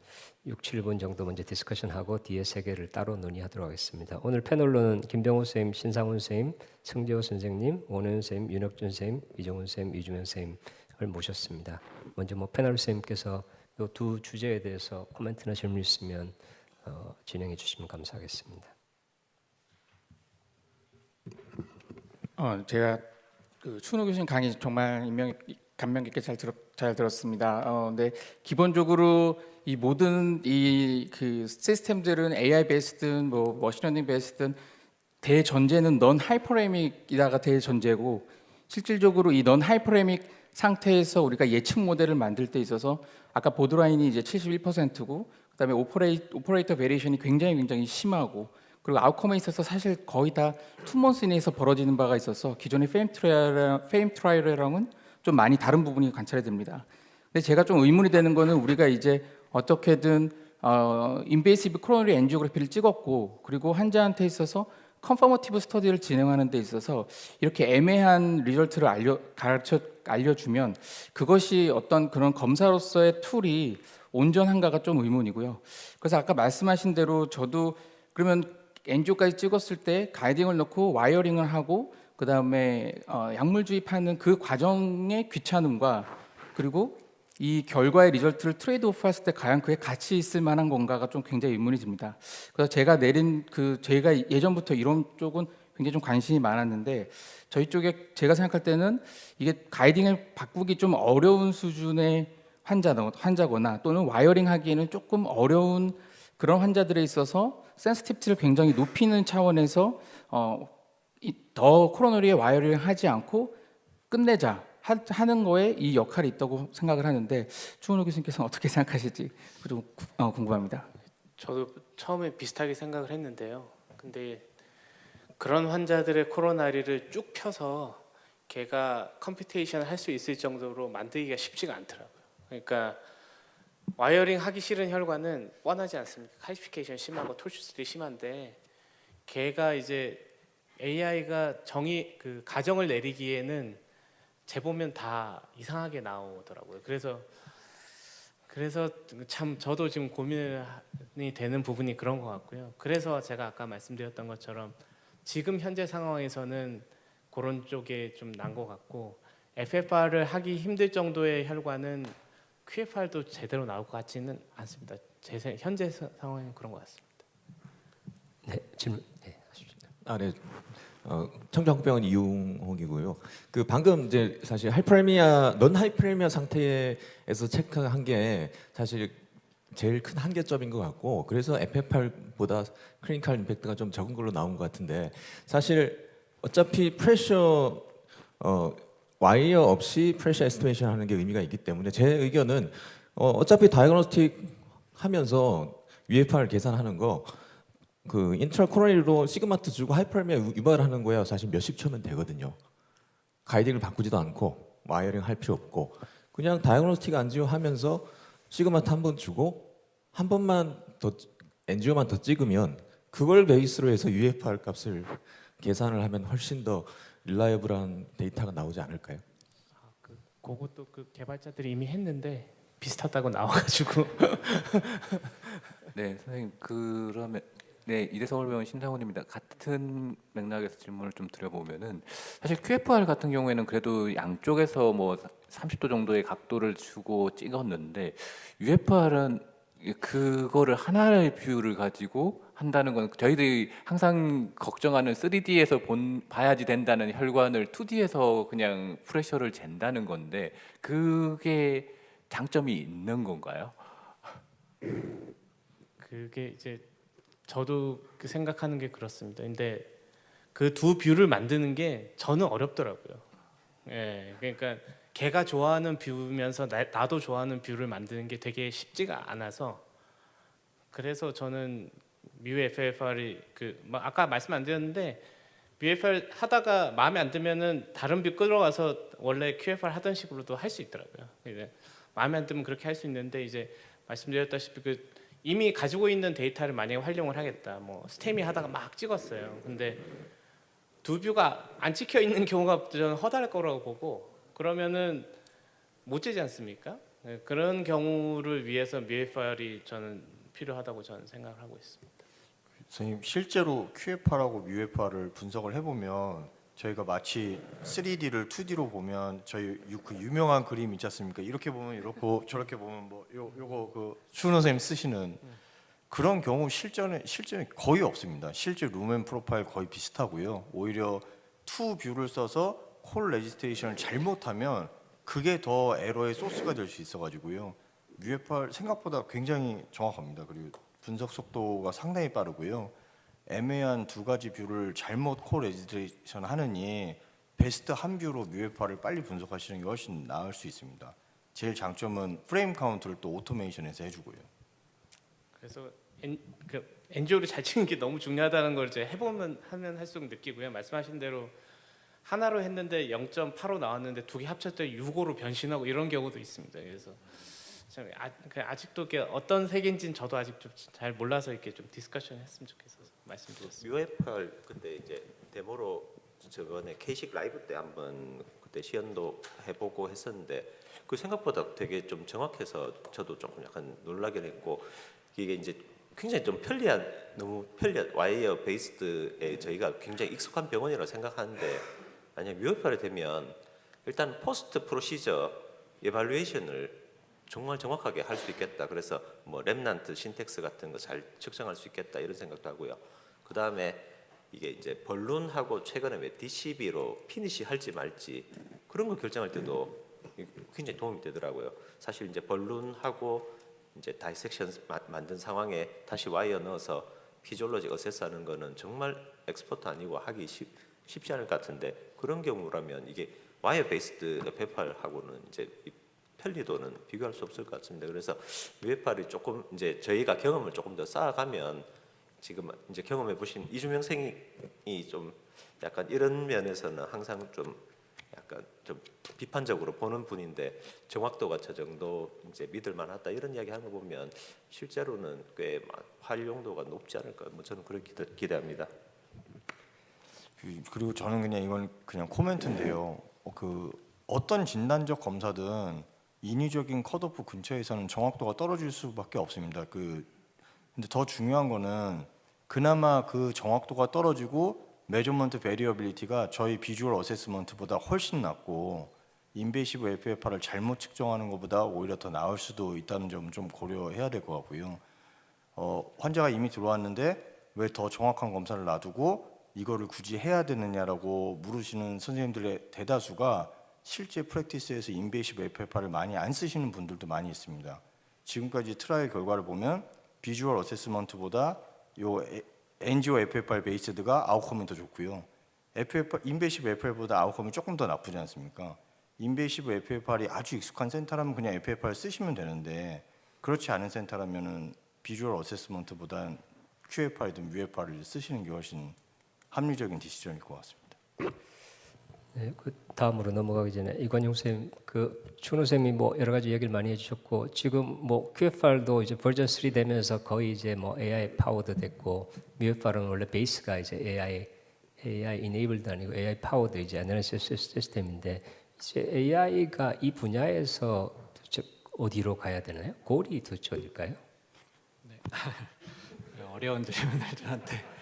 6, 7분 정도 먼저 디스커션하고 뒤에 세 개를 따로 논의하도록 하겠습니다. 오늘 패널로는 김병호 선생님, 신상훈 선생님, 성재호 선생님, 원효연 선생님, 윤혁준 선생님, 이정훈 선생님, 이주명 선생님을 모셨습니다. 먼저 뭐 패널 선생님께서 이 두 주제에 대해서 코멘트나 질문 있으면 진행해 주시면 감사하겠습니다. 제가 그 추은호 교수님 강의 정말 감명 깊게 잘 들었습니다. 근데 기본적으로 이 모든 이 그 시스템들은 AI 베이스든 뭐 머신러닝 베이스든 대전제는 넌 하이퍼레믹이다가 대전제고 실질적으로 이 넌 하이퍼레믹 상태에서 우리가 예측 모델을 만들 때 있어서 아까 보드라인이 이제 71%고 그다음에 오퍼레이터 베리에이션이 굉장히 심하고 그리고 아웃컴에 있어서 사실 거의 다 2months 이내에서 벌어지는 바가 있어서 기존의 페임 트라이얼이랑은 좀 많이 다른 부분이 관찰이 됩니다. 근데 제가 좀 의문이 되는 거는 우리가 이제 어떻게든 인베이시브 코로너리 엔지오그래피를 찍었고 그리고 환자한테 있어서 컨퍼머티브 스터디를 진행하는 데 있어서 이렇게 애매한 리절트를 알려주면 그것이 어떤 그런 검사로서의 툴이 온전한가가 좀 의문이고요. 그래서 아까 말씀하신 대로 저도 그러면 엔지오까지 찍었을 때 가이딩을 넣고 와이어링을 하고 그 다음에 약물 주입하는 그 과정의 귀찮음과 그리고 이 결과의 리절트를 트레이드오프 했을 때 과연 그게 같이 있을 만한 건가가 좀 굉장히 의문이 듭니다. 그래서 제가 제가 예전부터 이런 쪽은 굉장히 좀 관심이 많았는데 저희 쪽에 제가 생각할 때는 이게 가이딩을 바꾸기 좀 어려운 수준의 환자거나 또는 와이어링 하기에는 조금 어려운 그런 환자들에 있어서 센시티비티를 굉장히 높이는 차원에서 더 코로너리에 와이어링 하지 않고 끝내자 하는 거에 이 역할이 있다고 생각을 하는데 추은호 교수님께서는 어떻게 생각하실지 좀 궁금합니다. 저도 처음에 비슷하게 생각을 했는데요. 근데 그런 환자들의 코로나리를 쭉 펴서 걔가 컴퓨테이션을 할 수 있을 정도로 만들기가 쉽지가 않더라고요. 그러니까 와이어링 하기 싫은 혈관은 뻔하지 않습니까? 칼시피케이션 심하고 톨슈스들이 심한데 걔가 이제 AI가 그 가정을 내리기에는 재보면 다 이상하게 나오더라고요. 그래서 참 저도 지금 고민이 되는 부분이 그런 것 같고요. 그래서 제가 아까 말씀드렸던 것처럼 지금 현재 상황에서는 그런 쪽에 좀 난 것 같고 FFR을 하기 힘들 정도의 혈관은 QFR도 제대로 나올 것 같지는 않습니다. 현재 상황은 그런 것 같습니다. 네, 질문 하십시오. 네. 청정병원 이용옥이고요. 그 방금 이제 사실 넌 하이프레미아 상태에서 체크한 게 사실 제일 큰 한계점인 것 같고 그래서 FFR보다 클리니컬 임팩트가 좀 적은 걸로 나온 것 같은데 사실 어차피 프레셔 와이어 없이 프레셔 에스티메이션 하는 게 의미가 있기 때문에 제 의견은 어차피 다이그노스틱 하면서 UFR 계산하는 거 그 인트라 코로나리로 시그마트 주고 하이퍼레미아 유발하는 거야 사실 몇십 초면 되거든요. 가이딩을 바꾸지도 않고 와이어링 할 필요 없고 그냥 다이그노스틱 안지오 하면서 시그마트 한 번 주고 한 번만 더 NGO만 더 찍으면 그걸 베이스로 해서 UFR 값을 계산을 하면 훨씬 더 릴라이블한 데이터가 나오지 않을까요? 그것도 그 개발자들이 이미 했는데 비슷하다고 나와가지고 네, 선생님 그러면 네 이대서울병원 신상훈입니다. 같은 맥락에서 질문을 좀 드려보면은 사실 QFR 같은 경우에는 그래도 양쪽에서 뭐 30도 정도의 각도를 주고 찍었는데 UFR은 그거를 하나의 뷰를 가지고 한다는 건 저희들이 항상 걱정하는 3D에서 봐야지 된다는 혈관을 2D에서 그냥 프레셔를 잰다는 건데 그게 장점이 있는 건가요? 그게 이제 저도 그 생각하는 게 그렇습니다. 근데 그 두 뷰를 만드는 게 저는 어렵더라고요. 예, 그러니까 걔가 좋아하는 뷰면서 나도 좋아하는 뷰를 만드는 게 되게 쉽지가 않아서 그래서 저는 뮤 FFR이 아까 말씀 안 드렸는데 뮤 FFR 하다가 마음에 안 들면은 다른 뷰 끌어와서 원래 QFR 하던 식으로도 할 수 있더라고요. 이제 마음에 안 들면 그렇게 할 수 있는데 이제 말씀드렸다시피 이미 가지고 있는 데이터를 만약에 활용을 하겠다. 뭐 스테미 하다가 막 찍었어요. 근데 두 뷰가 안 찍혀 있는 경우가 저는 허다할 거라고 보고 그러면은 못 재지 않습니까? 네, 그런 경우를 위해서 뮤에파일이 저는 필요하다고 저는 생각을 하고 있습니다. 선생님 실제로 QFR하고 뮤에파를 분석을 해보면 저희가 마치 3D를 2D로 보면 저희 그 유명한 그림 있지 않습니까? 이렇게 보면 이렇고 저렇게 보면 뭐 요거 그 추은호 선생님 쓰시는 그런 경우 실전에 거의 없습니다. 실제 루멘 프로파일 거의 비슷하고요. 오히려 투 뷰를 써서 콜 레지스테이션을 잘못하면 그게 더 에러의 소스가 될 수 있어가지고요. 뮤에파 생각보다 굉장히 정확합니다. 그리고 분석 속도가 상당히 빠르고요. 애매한 두 가지 뷰를 잘못 콜 레지스테이션 하느니 베스트 한 뷰로 뮤에파를 빨리 분석하시는 게 훨씬 나을 수 있습니다. 제일 장점은 프레임 카운트를 또 오토메이션에서 해주고요. 그래서 NGO를 잘 치는 게 너무 중요하다는 걸 이제 해보면 하면 할수록 느끼고요. 말씀하신 대로 하나로 했는데 0.85 나왔는데 두 개 합쳤을 때 6.5로 변신하고 이런 경우도 있습니다. 그래서 참 아직도 이렇게 어떤 색인지는 저도 아직 좀 잘 몰라서 이렇게 좀 디스커션 했으면 좋겠어서 말씀드렸습니다. UFR 그때 이제 데모로 저번에 K식 라이브 때 한번 그때 시연도 해보고 했었는데 그 생각보다 되게 좀 정확해서 저도 조금 약간 놀라긴 했고 이게 이제 굉장히 좀 너무 편리한 와이어 베이스드에 저희가 굉장히 익숙한 병원이라고 생각하는데 만약 UFR이 되면 일단 포스트 프로시저 에발루에이션을 정말 정확하게 할 수 있겠다. 그래서 뭐 렘넌트 신텍스 같은 거 잘 측정할 수 있겠다 이런 생각도 하고요. 그 다음에 이게 이제 벌룬하고 최근에 왜 DCB로 피니시 할지 말지 그런 거 결정할 때도 굉장히 도움이 되더라고요. 사실 이제 벌룬하고 이제 다이섹션 만든 상황에 다시 와이어 넣어서 피지올로지 어세스하는 거는 정말 엑스퍼트 아니고 하기 쉽지 않을 것 같은데 그런 경우라면 이게 와이어 베이스드 FFR하고는 이제 편리도는 비교할 수 없을 것 같습니다. 그래서 UFR이 조금 이제 저희가 경험을 조금 더 쌓아가면 지금 이제 경험해 보신 이주명 생이 좀 약간 이런 면에서는 항상 좀 약간 좀 비판적으로 보는 분인데 정확도가 저 정도 이제 믿을만하다 이런 이야기 하는 거 보면 실제로는 꽤 활용도가 높지 않을까 뭐 저는 그렇게 기대합니다. 그리고 저는 그냥 이건 그냥 코멘트인데요. 어떤 진단적 검사든 인위적인 컷오프 근처에서는 정확도가 떨어질 수밖에 없습니다. 근데 더 중요한 거는 그나마 그 정확도가 떨어지고 메저먼트 베리어빌리티가 저희 비주얼 어세스먼트보다 훨씬 낮고 인베이시브 FFR을 잘못 측정하는 것보다 오히려 더 나을 수도 있다는 점은 좀 고려해야 될 것 같고요. 환자가 이미 들어왔는데 왜 더 정확한 검사를 놔두고 이거를 굳이 해야 되느냐라고 물으시는 선생님들의 대다수가 실제 프랙티스에서 인베이시브 FFR을 많이 안 쓰시는 분들도 많이 있습니다. 지금까지 트라이얼 결과를 보면 비주얼 어세스먼트보다 요 NGO FFR 베이스드가 아웃컴이 더 좋고요. 인베이시브 FFR보다 아웃컴이 조금 더 나쁘지 않습니까? 인베이시브 FFR이 아주 익숙한 센터라면 그냥 FFR 쓰시면 되는데 그렇지 않은 센터라면은 비주얼 어세스먼트보단 QFR이든 UFR을 쓰시는 게 훨씬 합리적인 디시전일 것 같습니다. 네, 그 다음으로 넘어가기 전에 이관용 쌤, 그 준호 쌤이 뭐 여러 가지 얘기를 많이 해주셨고 지금 뭐 QFR도 이제 버전 3 되면서 거의 이제 뭐 AI 파워드 됐고 MUFR은 원래 베이스가 이제 AI enabled 아니고 AI 파워드 이제 애널리시스 시스템인데 이제 AI가 이 분야에서 도대체 어디로 가야 되나요? 골이 도대체 어딜까요? 어려운 질문을 저한테.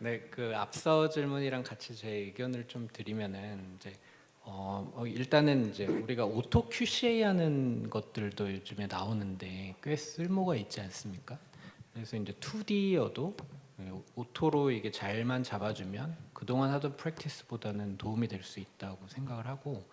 네, 그 앞서 질문이랑 같이 제 의견을 좀 드리면은 이제 일단은 이제 우리가 오토 QCA 하는 것들도 요즘에 나오는데 꽤 쓸모가 있지 않습니까? 그래서 이제 2D여도 오토로 이게 잘만 잡아주면 그동안 하던 프랙티스보다는 도움이 될 수 있다고 생각을 하고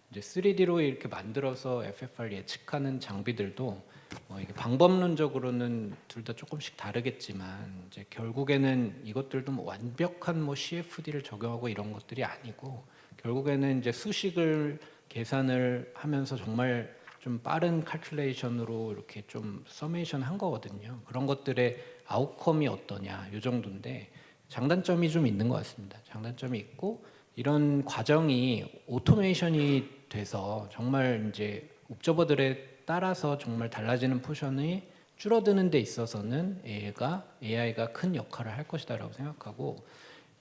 이제 3D로 이렇게 만들어서 FFR 예측하는 장비들도 이게 방법론적으로는 둘 다 조금씩 다르겠지만 이제 결국에는 이것들도 뭐 완벽한 뭐 CFD를 적용하고 이런 것들이 아니고 결국에는 이제 수식을 계산을 하면서 정말 좀 빠른 칼큘레이션으로 이렇게 좀 서메이션 한 거거든요. 그런 것들의 아웃컴이 어떠냐 이 정도인데 장단점이 좀 있는 것 같습니다. 장단점이 있고 이런 과정이 오토메이션이 돼서 정말 이제 옵저버들에 따라서 정말 달라지는 포션이 줄어드는 데 있어서는 AI가 큰 역할을 할 것이다라고 생각하고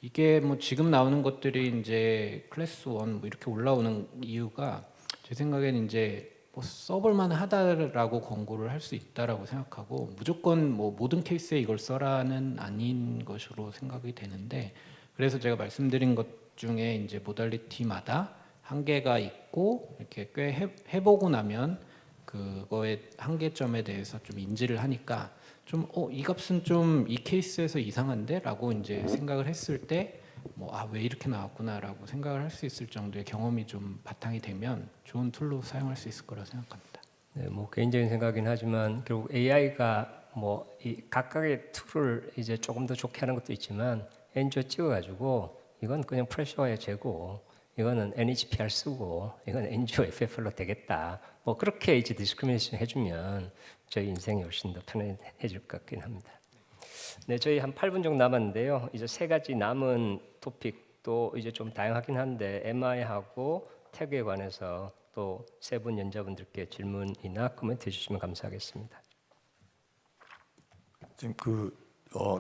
이게 뭐 지금 나오는 것들이 이제 클래스 1 뭐 이렇게 올라오는 이유가 제 생각에는 이제 뭐 써볼만 하다라고 권고를 할 수 있다라고 생각하고 무조건 뭐 모든 케이스에 이걸 써라는 아닌 것으로 생각이 되는데 그래서 제가 말씀드린 것 중에 이제 모달리티마다 한계가 있고 이렇게 꽤 해보고 나면 그거의 한계점에 대해서 좀 인지를 하니까 좀 이 값은 좀 이 케이스에서 이상한데라고 이제 생각을 했을 때 뭐 왜 이렇게 나왔구나라고 생각을 할 수 있을 정도의 경험이 좀 바탕이 되면 좋은 툴로 사용할 수 있을 거라 생각합니다. 네, 뭐 개인적인 생각이긴 하지만 결국 AI가 뭐 이 각각의 툴을 이제 조금 더 좋게 하는 것도 있지만 엔저 찍어가지고 이건 그냥 프레셔의 재고, 이거는 NHPR 쓰고, 이건 엔저 FFR로 되겠다. 뭐 그렇게 이제 디스크리미네이션 해주면 저희 인생이 훨씬 더 편해질 것 같긴 합니다. 네, 저희 한 8분 정도 남았는데요. 이제 세 가지 남은 토픽도 이제 좀 다양하긴 한데 MI하고 태그에 관해서 또 세 분 연자분들께 질문이나 코멘트 해주시면 감사하겠습니다. 지금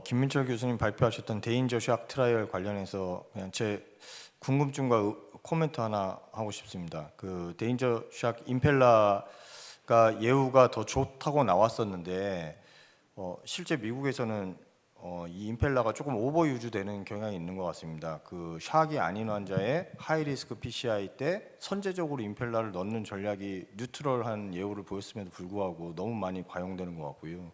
김민철 교수님 발표하셨던 데인저 샥 트라이얼 관련해서 그냥 제 궁금증과 코멘트 하나 하고 싶습니다. 그 데인저 샥 임펠러가 예후가 더 좋다고 나왔었는데 실제 미국에서는 이 임펠러가 조금 오버 유즈되는 경향이 있는 것 같습니다. 그 샥이 아닌 환자의 하이 리스크 PCI 때 선제적으로 임펠러를 넣는 전략이 뉴트럴한 예후를 보였음에도 불구하고 너무 많이 과용되는 것 같고요.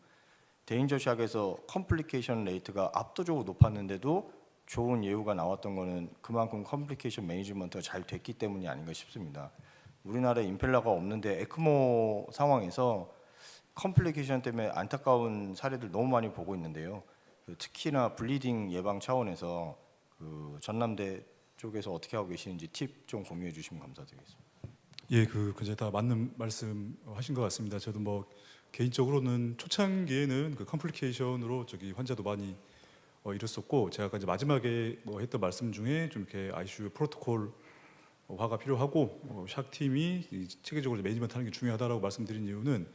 데인저 샥에서 컴플리케이션 레이트가 압도적으로 높았는데도 좋은 예후가 나왔던 거는 그만큼 컴플리케이션 매니지먼트가 잘 됐기 때문이 아닌가 싶습니다. 우리나라에 임펠러가 없는데 에크모 상황에서 컴플리케이션 때문에 안타까운 사례들 너무 많이 보고 있는데요. 특히나 블리딩 예방 차원에서 그 전남대 쪽에서 어떻게 하고 계시는지 팁 좀 공유해 주시면 감사드리겠습니다. 예, 그제 다 맞는 말씀 하신 것 같습니다. 저도 뭐 개인적으로는 초창기에는 그 컴플리케이션으로 환자도 많이 이랬었고, 제가 아까 이제 마지막에 했던 말씀 중에 좀 이렇게 ICU 프로토콜화가 필요하고 샥 팀이 체계적으로 매니지먼트하는 게 중요하다라고 말씀드린 이유는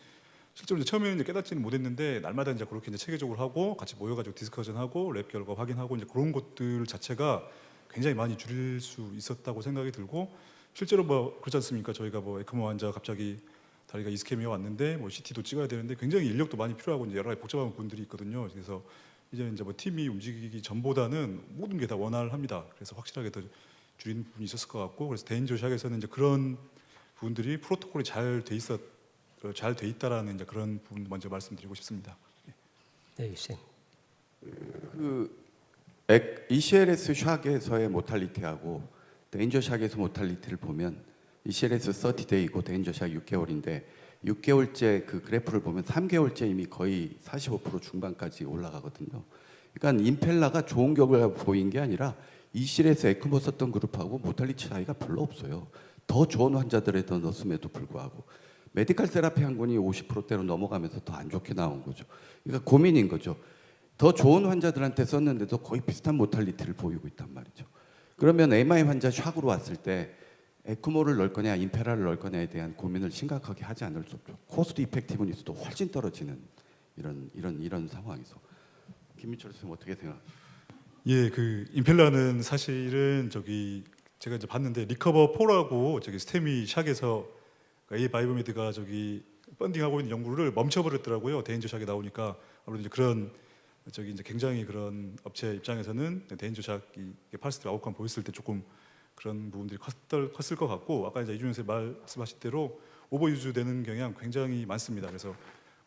실제로 이제 처음에는 깨닫지는 못했는데 날마다 이제 그렇게 이제 체계적으로 하고 같이 모여가지고 디스커션하고 랩 결과 확인하고 이제 그런 것들 자체가 굉장히 많이 줄일 수 있었다고 생각이 들고, 실제로 뭐 그렇지 않습니까? 저희가 뭐 에크모 환자 갑자기 다리가 이스케미아 왔는데 뭐 CT도 찍어야 되는데 굉장히 인력도 많이 필요하고 이제 여러 가지 복잡한 분들이 있거든요. 그래서 이제 뭐 팀이 움직이기 전보다는 모든 게 다 원활합니다. 그래서 확실하게 더 줄이는 부분이 있었을 것 같고, 그래서 데인저 샥에서는 이제 그런 부분들이 프로토콜이 잘 돼 있다라는 이제 그런 부분 먼저 말씀드리고 싶습니다. 네, 유쌤. ECLS 샥에서의 모탈리티하고 데인저 샥에서 모탈리티를 보면 ECLS 30데이고 데인저 샥 6개월인데 6개월째 그 그래프를 보면 3개월째 이미 거의 45% 중반까지 올라가거든요. 그러니까 임펠러가 좋은 결과가 보인 게 아니라 ECLS 에크모 썼던 그룹하고 모탈리티 차이가 별로 없어요. 더 좋은 환자들에다 넣었음에도 불구하고 메디컬 세라피 항군이 50%대로 넘어가면서 더 안 좋게 나온 거죠. 그러니까 고민인 거죠. 더 좋은 환자들한테 썼는데도 거의 비슷한 모탈리티를 보이고 있단 말이죠. 그러면 MI 환자 샥으로 왔을 때 에크모를 넣을 거냐 임페라를 넣을 거냐에 대한 고민을 심각하게 하지 않을 수 없죠. 코스트 이펙티브니스도 훨씬 떨어지는 이런 상황에서 김민철 선생님 어떻게 생각하세요? 예, 그 임펠라는 사실은 제가 이제 봤는데 리커버 4라고 스테미 샥에서 A 바이오메드가 펀딩하고 있는 연구를 멈춰버렸더라고요. 대인조 샥이 나오니까 아무래도 이제 그런 이제 굉장히 그런 업체 입장에서는 대인조 샥이 파스트 아웃컴 보였을 때 조금 그런 부분들이 컸을 것 같고, 아까 이제 이준영 선생님 말씀하신 대로 오버유즈 되는 경향 굉장히 많습니다. 그래서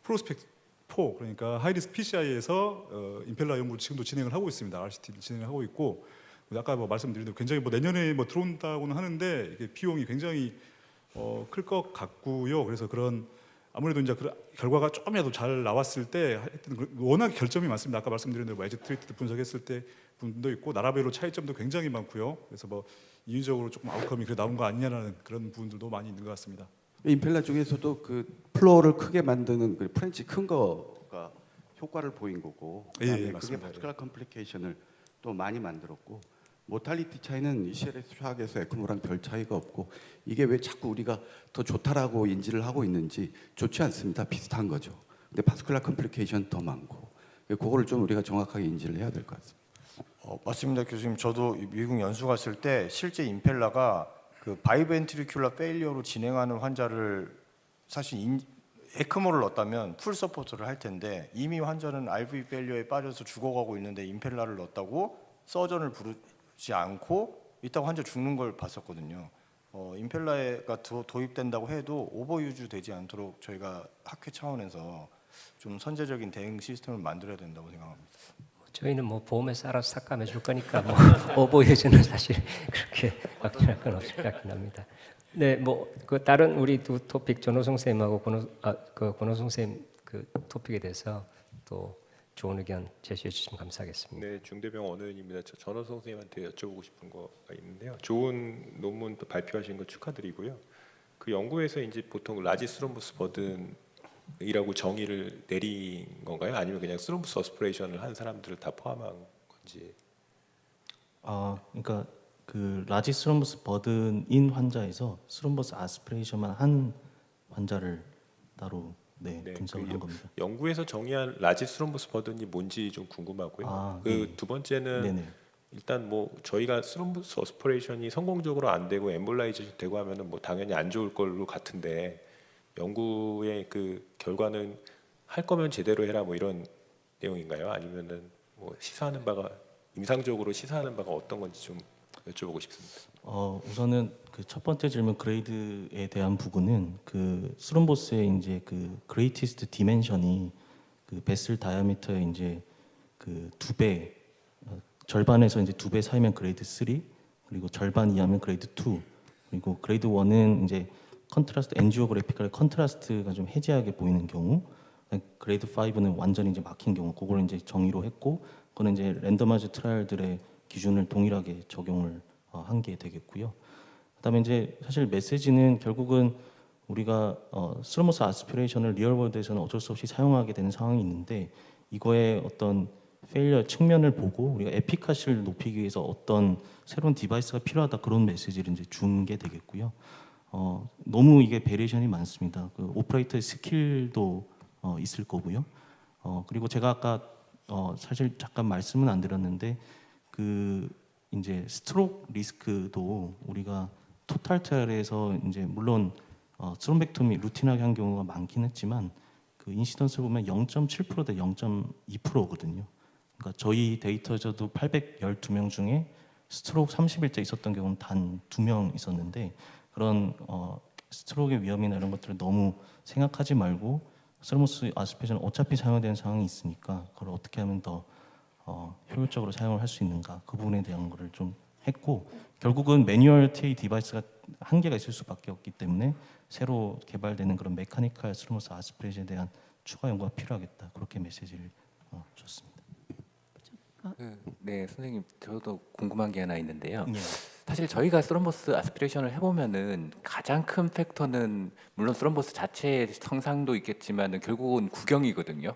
프로스펙트 4 그러니까 하이리스크 PCI에서 임펠라 연구를 지금도 진행을 하고 있습니다. RCT도 진행을 하고 있고, 아까 말씀드린 대로 굉장히 내년에 들어온다고는 하는데 이게 비용이 굉장히 클 것 같고요. 그래서 그런 아무래도 이제 그 결과가 조금이라도 잘 나왔을 때 워낙 결점이 많습니다. 아까 말씀드린 대로 에지 트리트 분석했을 때 분도 있고 나라별로 차이점도 굉장히 많고요. 그래서 인위적으로 조금 아웃컴이 나온 거 아니냐라는 그런 부분들도 많이 있는 것 같습니다. 임펠라 중에서도 그 플로어를 크게 만드는 그 프렌치 큰 거가 효과를 보인 거고, 그다음에 그게 맞습니다. 파스칼 컴플리케이션을 또 많이 만들었고, 모탈리티 차이는 이 CLS 샥에서 에크모랑 별 차이가 없고, 이게 왜 자꾸 우리가 더 좋다라고 인지를 하고 있는지 좋지 않습니다. 비슷한 거죠. 근데 파스칼 컴플리케이션 더 많고, 그거를 좀 우리가 정확하게 인지를 해야 될 것 같습니다. 맞습니다, 교수님. 저도 미국 연수 갔을 때 실제 임펠라가 그 바이벤트리큘러 페일리어로 진행하는 환자를 사실 에크모를 넣었다면 풀 서포트를 할 텐데 이미 환자는 RV 페일리어에 빠져서 죽어가고 있는데 임펠라를 넣었다고 서전을 부르지 않고 이따가 환자 죽는 걸 봤었거든요. 임펠라가 도입된다고 해도 오버유즈 되지 않도록 저희가 학회 차원에서 좀 선제적인 대응 시스템을 만들어야 된다고 생각합니다. 저희는 보험에서 알아서 삭감해 줄 거니까 오버유즈는 사실 그렇게 확신할 건 없을 것 같긴 합니다. 네, 그 다른 우리 두 토픽 전호성 쌤하고 권호성 쌤 그 토픽에 대해서 또 좋은 의견 제시해 주시면 감사하겠습니다. 네, 중대병 원의원입니다. 저 전호성 선생님한테 여쭤보고 싶은 거가 있는데요. 좋은 논문 또 발표하신 거 축하드리고요. 그 연구에서 이제 보통 라지 스롬보스 버든이라고 정의를 내린 건가요? 아니면 그냥 스롬보스 어스피레이션을 한 사람들을 다 포함한 건지? 그러니까 그 라지 스롬보스 버든인 환자에서 스롬보스 아스피레이션만 한 환자를 따로 분석을 한 겁니다. 연구에서 정의한 라지 스롬보스 버든이 뭔지 좀 궁금하고요. 두 번째는 일단 저희가 스롬보스 어스피레이션이 성공적으로 안 되고 엠볼라이제이션 되고 하면은 당연히 안 좋을 걸로 같은데, 연구의 그 결과는 할 거면 제대로 해라 이런 내용인가요? 아니면은 시사하는 바가 임상적으로 시사하는 바가 어떤 건지 좀 여쭤보고 싶습니다. 우선은 그 첫 번째 질문 그레이드에 대한 부분은 그 스롬보스의 이제 그 그레이티스트 디멘션이 그 베슬 다이아미터의 이제 그 2배, 절반에서 이제 2배 사이면 그레이드 3, 그리고 절반 이하면 그레이드 2, 그리고 그레이드 1은 이제 컨트라스트 엔지오그래피컬 컨트라스트가 좀 해지하게 보이는 경우, 그레이드 5는 완전히 이제 막힌 경우, 그걸 이제 정의로 했고, 그거는 이제 랜더마이즈 트라이얼들의 기준을 동일하게 적용을 한 게 되겠고요. 그다음에 이제 사실 메시지는 결국은 우리가 스로모스 아스피레이션을 리얼월드에서는 어쩔 수 없이 사용하게 되는 상황이 있는데, 이거의 어떤 페일리어 측면을 보고 우리가 에피카시를 높이기 위해서 어떤 새로운 디바이스가 필요하다, 그런 메시지를 이제 준 게 되겠고요. 너무 이게 베리에이션이 많습니다. 그 오퍼레이터의 스킬도 있을 거고요. 그리고 제가 아까 사실 잠깐 말씀은 안 드렸는데, 그 이제 스트로크 리스크도 우리가 토탈 트라이얼에서 이제 물론 스롬벡토미 루틴하게 한 경우가 많긴 했지만 그 인시던스 보면 0.7% 대 0.2%거든요. 그러니까 저희 데이터에서도 812명 중에 스트로크 30일째 있었던 경우는 단 2명 있었는데, 그런 스트로크의 위험이나 이런 것들을 너무 생각하지 말고 스로모스 아스피레이션은 어차피 사용해야 되는 상황이 있으니까 그걸 어떻게 하면 더 효율적으로 사용을 할 수 있는가, 그 부분에 대한 거를 좀 했고, 결국은 매뉴얼 TA 디바이스가 한계가 있을 수밖에 없기 때문에 새로 개발되는 그런 메카니컬 스로모스 아스피레이션에 대한 추가 연구가 필요하겠다, 그렇게 메시지를 줬습니다. 네, 선생님, 저도 궁금한 게 하나 있는데요. 사실 저희가 스럼버스 아스피레이션을 해보면은 가장 큰 팩터는 물론 스럼버스 자체의 성상도 있겠지만 결국은 구경이거든요.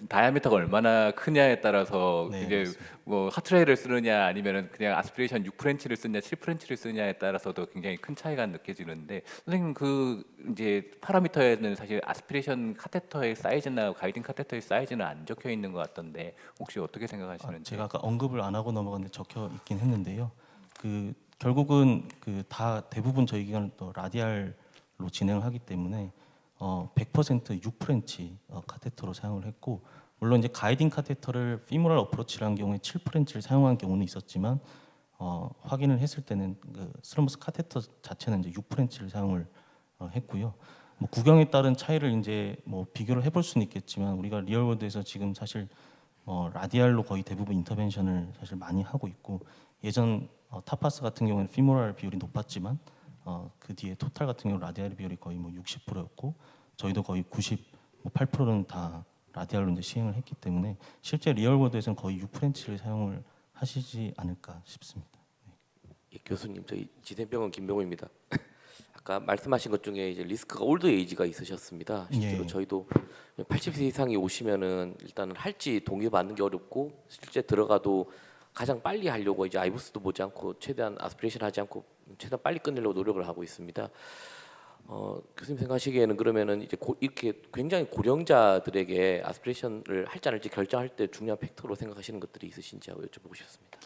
다이아미터가 얼마나 크냐에 따라서 네, 이제 맞습니다. 뭐 하트레이를 쓰느냐 아니면은 그냥 아스피레이션 6프렌치를 쓰느냐 7프렌치를 쓰느냐에 따라서도 굉장히 큰 차이가 느껴지는데 선생님 그 이제 파라미터에는 사실 아스피레이션 카테터의 사이즈나 가이딩 카테터의 사이즈는 안 적혀 있는 것 같던데 혹시 어떻게 생각하시는지? 제가 아까 언급을 안 하고 넘어갔는데 적혀 있긴 했는데요. 그 결국은 그 다 대부분 저희 기관은 또 라디알로 진행을 하기 때문에 100% 6프렌치 카테터로 사용을 했고, 물론 이제 가이딩 카테터를 피모랄 어프로치를 한 경우에 7프렌치를 사용한 경우는 있었지만 확인을 했을 때는 그 스럼버스 카테터 자체는 이제 6프렌치를 사용을 했고요. 뭐 구경에 따른 차이를 이제 뭐 비교를 해볼 수는 있겠지만 우리가 리얼월드에서 지금 사실 라디알로 거의 대부분 인터벤션을 사실 많이 하고 있고, 예전 타파스 같은 경우에는 피모랄 비율이 높았지만 그 뒤에 토탈 같은 경우 라디알 비율이 거의 뭐 60%였고 저희도 거의 98%는 다 라디알로 이제 시행을 했기 때문에 실제 리얼월드에서는 거의 6프렌치를 사용을 하시지 않을까 싶습니다. 예, 교수님, 저희 지생병원 김병호입니다. 아까 말씀하신 것 중에 이제 리스크가 올드 에이지가 있으셨습니다. 실제로 예. 저희도 80세 이상이 오시면은 일단은 할지 동의받는 게 어렵고 실제 들어가도 가장 빨리 하려고 이제 아이부스도 보지 않고 최대한 아스피레이션 하지 않고 최대한 빨리 끝내려고 노력을 하고 있습니다. 교수님 생각하시기에는 그러면은 이제 이렇게 굉장히 고령자들에게 아스피레이션을 할지 않을지 결정할 때 중요한 팩터로 생각하시는 것들이 있으신지 하고 여쭤보고 싶습니다.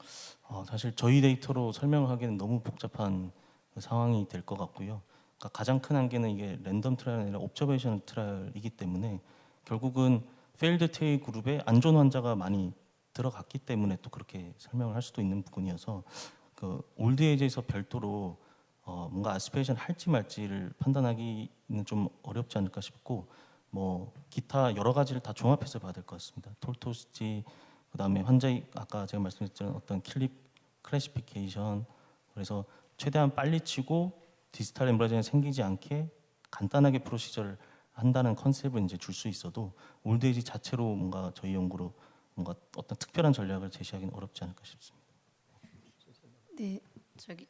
사실 저희 데이터로 설명하기는 너무 복잡한 상황이 될 것 같고요. 그러니까 가장 큰 한계는 이게 랜덤 트라이얼이 아니라 옵저베이션 트라이얼이기 때문에 결국은 페일드 테일 그룹에 안전 환자가 많이 들어갔기 때문에 또 그렇게 설명을 할 수도 있는 부분이어서 그 올드 에이지에서 별도로 뭔가 아스피레이션 할지 말지를 판단하기는 좀 어렵지 않을까 싶고, 뭐 기타 여러 가지를 다 종합해서 봐야 될 것 같습니다. 톨토스지, 그다음에 환자의 아까 제가 말씀드렸던 어떤 클래시피케이션, 그래서 최대한 빨리 치고 디지털 엠브라이징이 생기지 않게 간단하게 프로시저를 한다는 컨셉을 이제 줄 수 있어도 올드 에이지 자체로 뭔가 저희 연구로 뭔가 어떤 특별한 전략을 제시하기는 어렵지 않을까 싶습니다. 네, 저기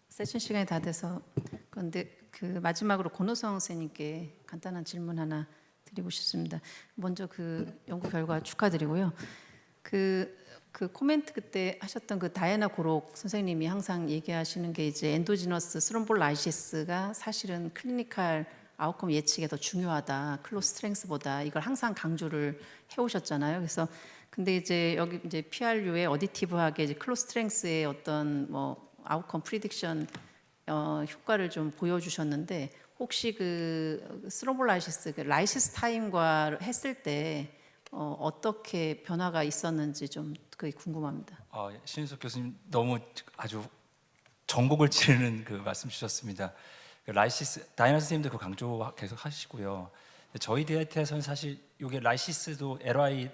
세션 시간이 다 돼서 그런데 그 마지막으로 권호성 선생님께 간단한 질문 하나 드리고 싶습니다. 먼저 그 연구 결과 축하드리고요. 그 코멘트 그때 하셨던 그 다이애나 고록 선생님이 항상 얘기하시는 게 이제 엔도지너스 스롬볼라이시스가 사실은 클리니컬 아웃컴 예측에 더 중요하다. 클로스 스트렝스보다 이걸 항상 강조를 해오셨잖아요. 그래서 근데 이제 여기 이제 PRU의 어디티브하게 이제 클로스 스트렝스의 어떤 뭐 아웃컴 프리딕션 효과를 좀 보여주셨는데 혹시 그 스롬볼라이시스 그 라이시스 타임과 했을 때 어떻게 변화가 있었는지 좀 그게 궁금합니다. 신윤석 교수님 너무 아주 전곡을 찌르는 그 말씀 주셨습니다. 라이시스 다이나 선생님도 그 강조 계속 하시고요. 저희 데이터에서는 사실 이게 라이시스도 LI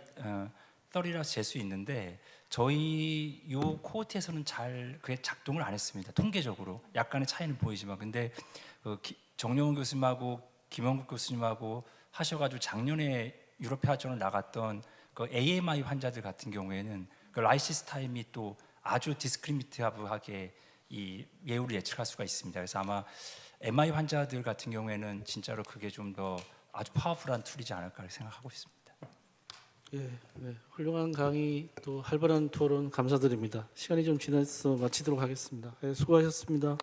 30라서 잴 수 있는데 저희 요 코호트에서는 잘 그게 작동을 안 했습니다. 통계적으로 약간의 차이는 보이지만, 근데 정영훈 교수님하고 김원국 교수님하고 하셔가지고 작년에 유럽 회화전을 나갔던 그 AMI 환자들 같은 경우에는 그 라이시스 타임이 또 아주 디스크리미티브하게 이 예후를 예측할 수가 있습니다. 그래서 아마 MI 환자들 같은 경우에는 진짜로 그게 좀 더 아주 파워풀한 툴이지 않을까 생각하고 있습니다. 예, 네, 훌륭한 강의 또 활발한 토론 감사드립니다. 시간이 좀 지나서 마치도록 하겠습니다. 예, 수고하셨습니다.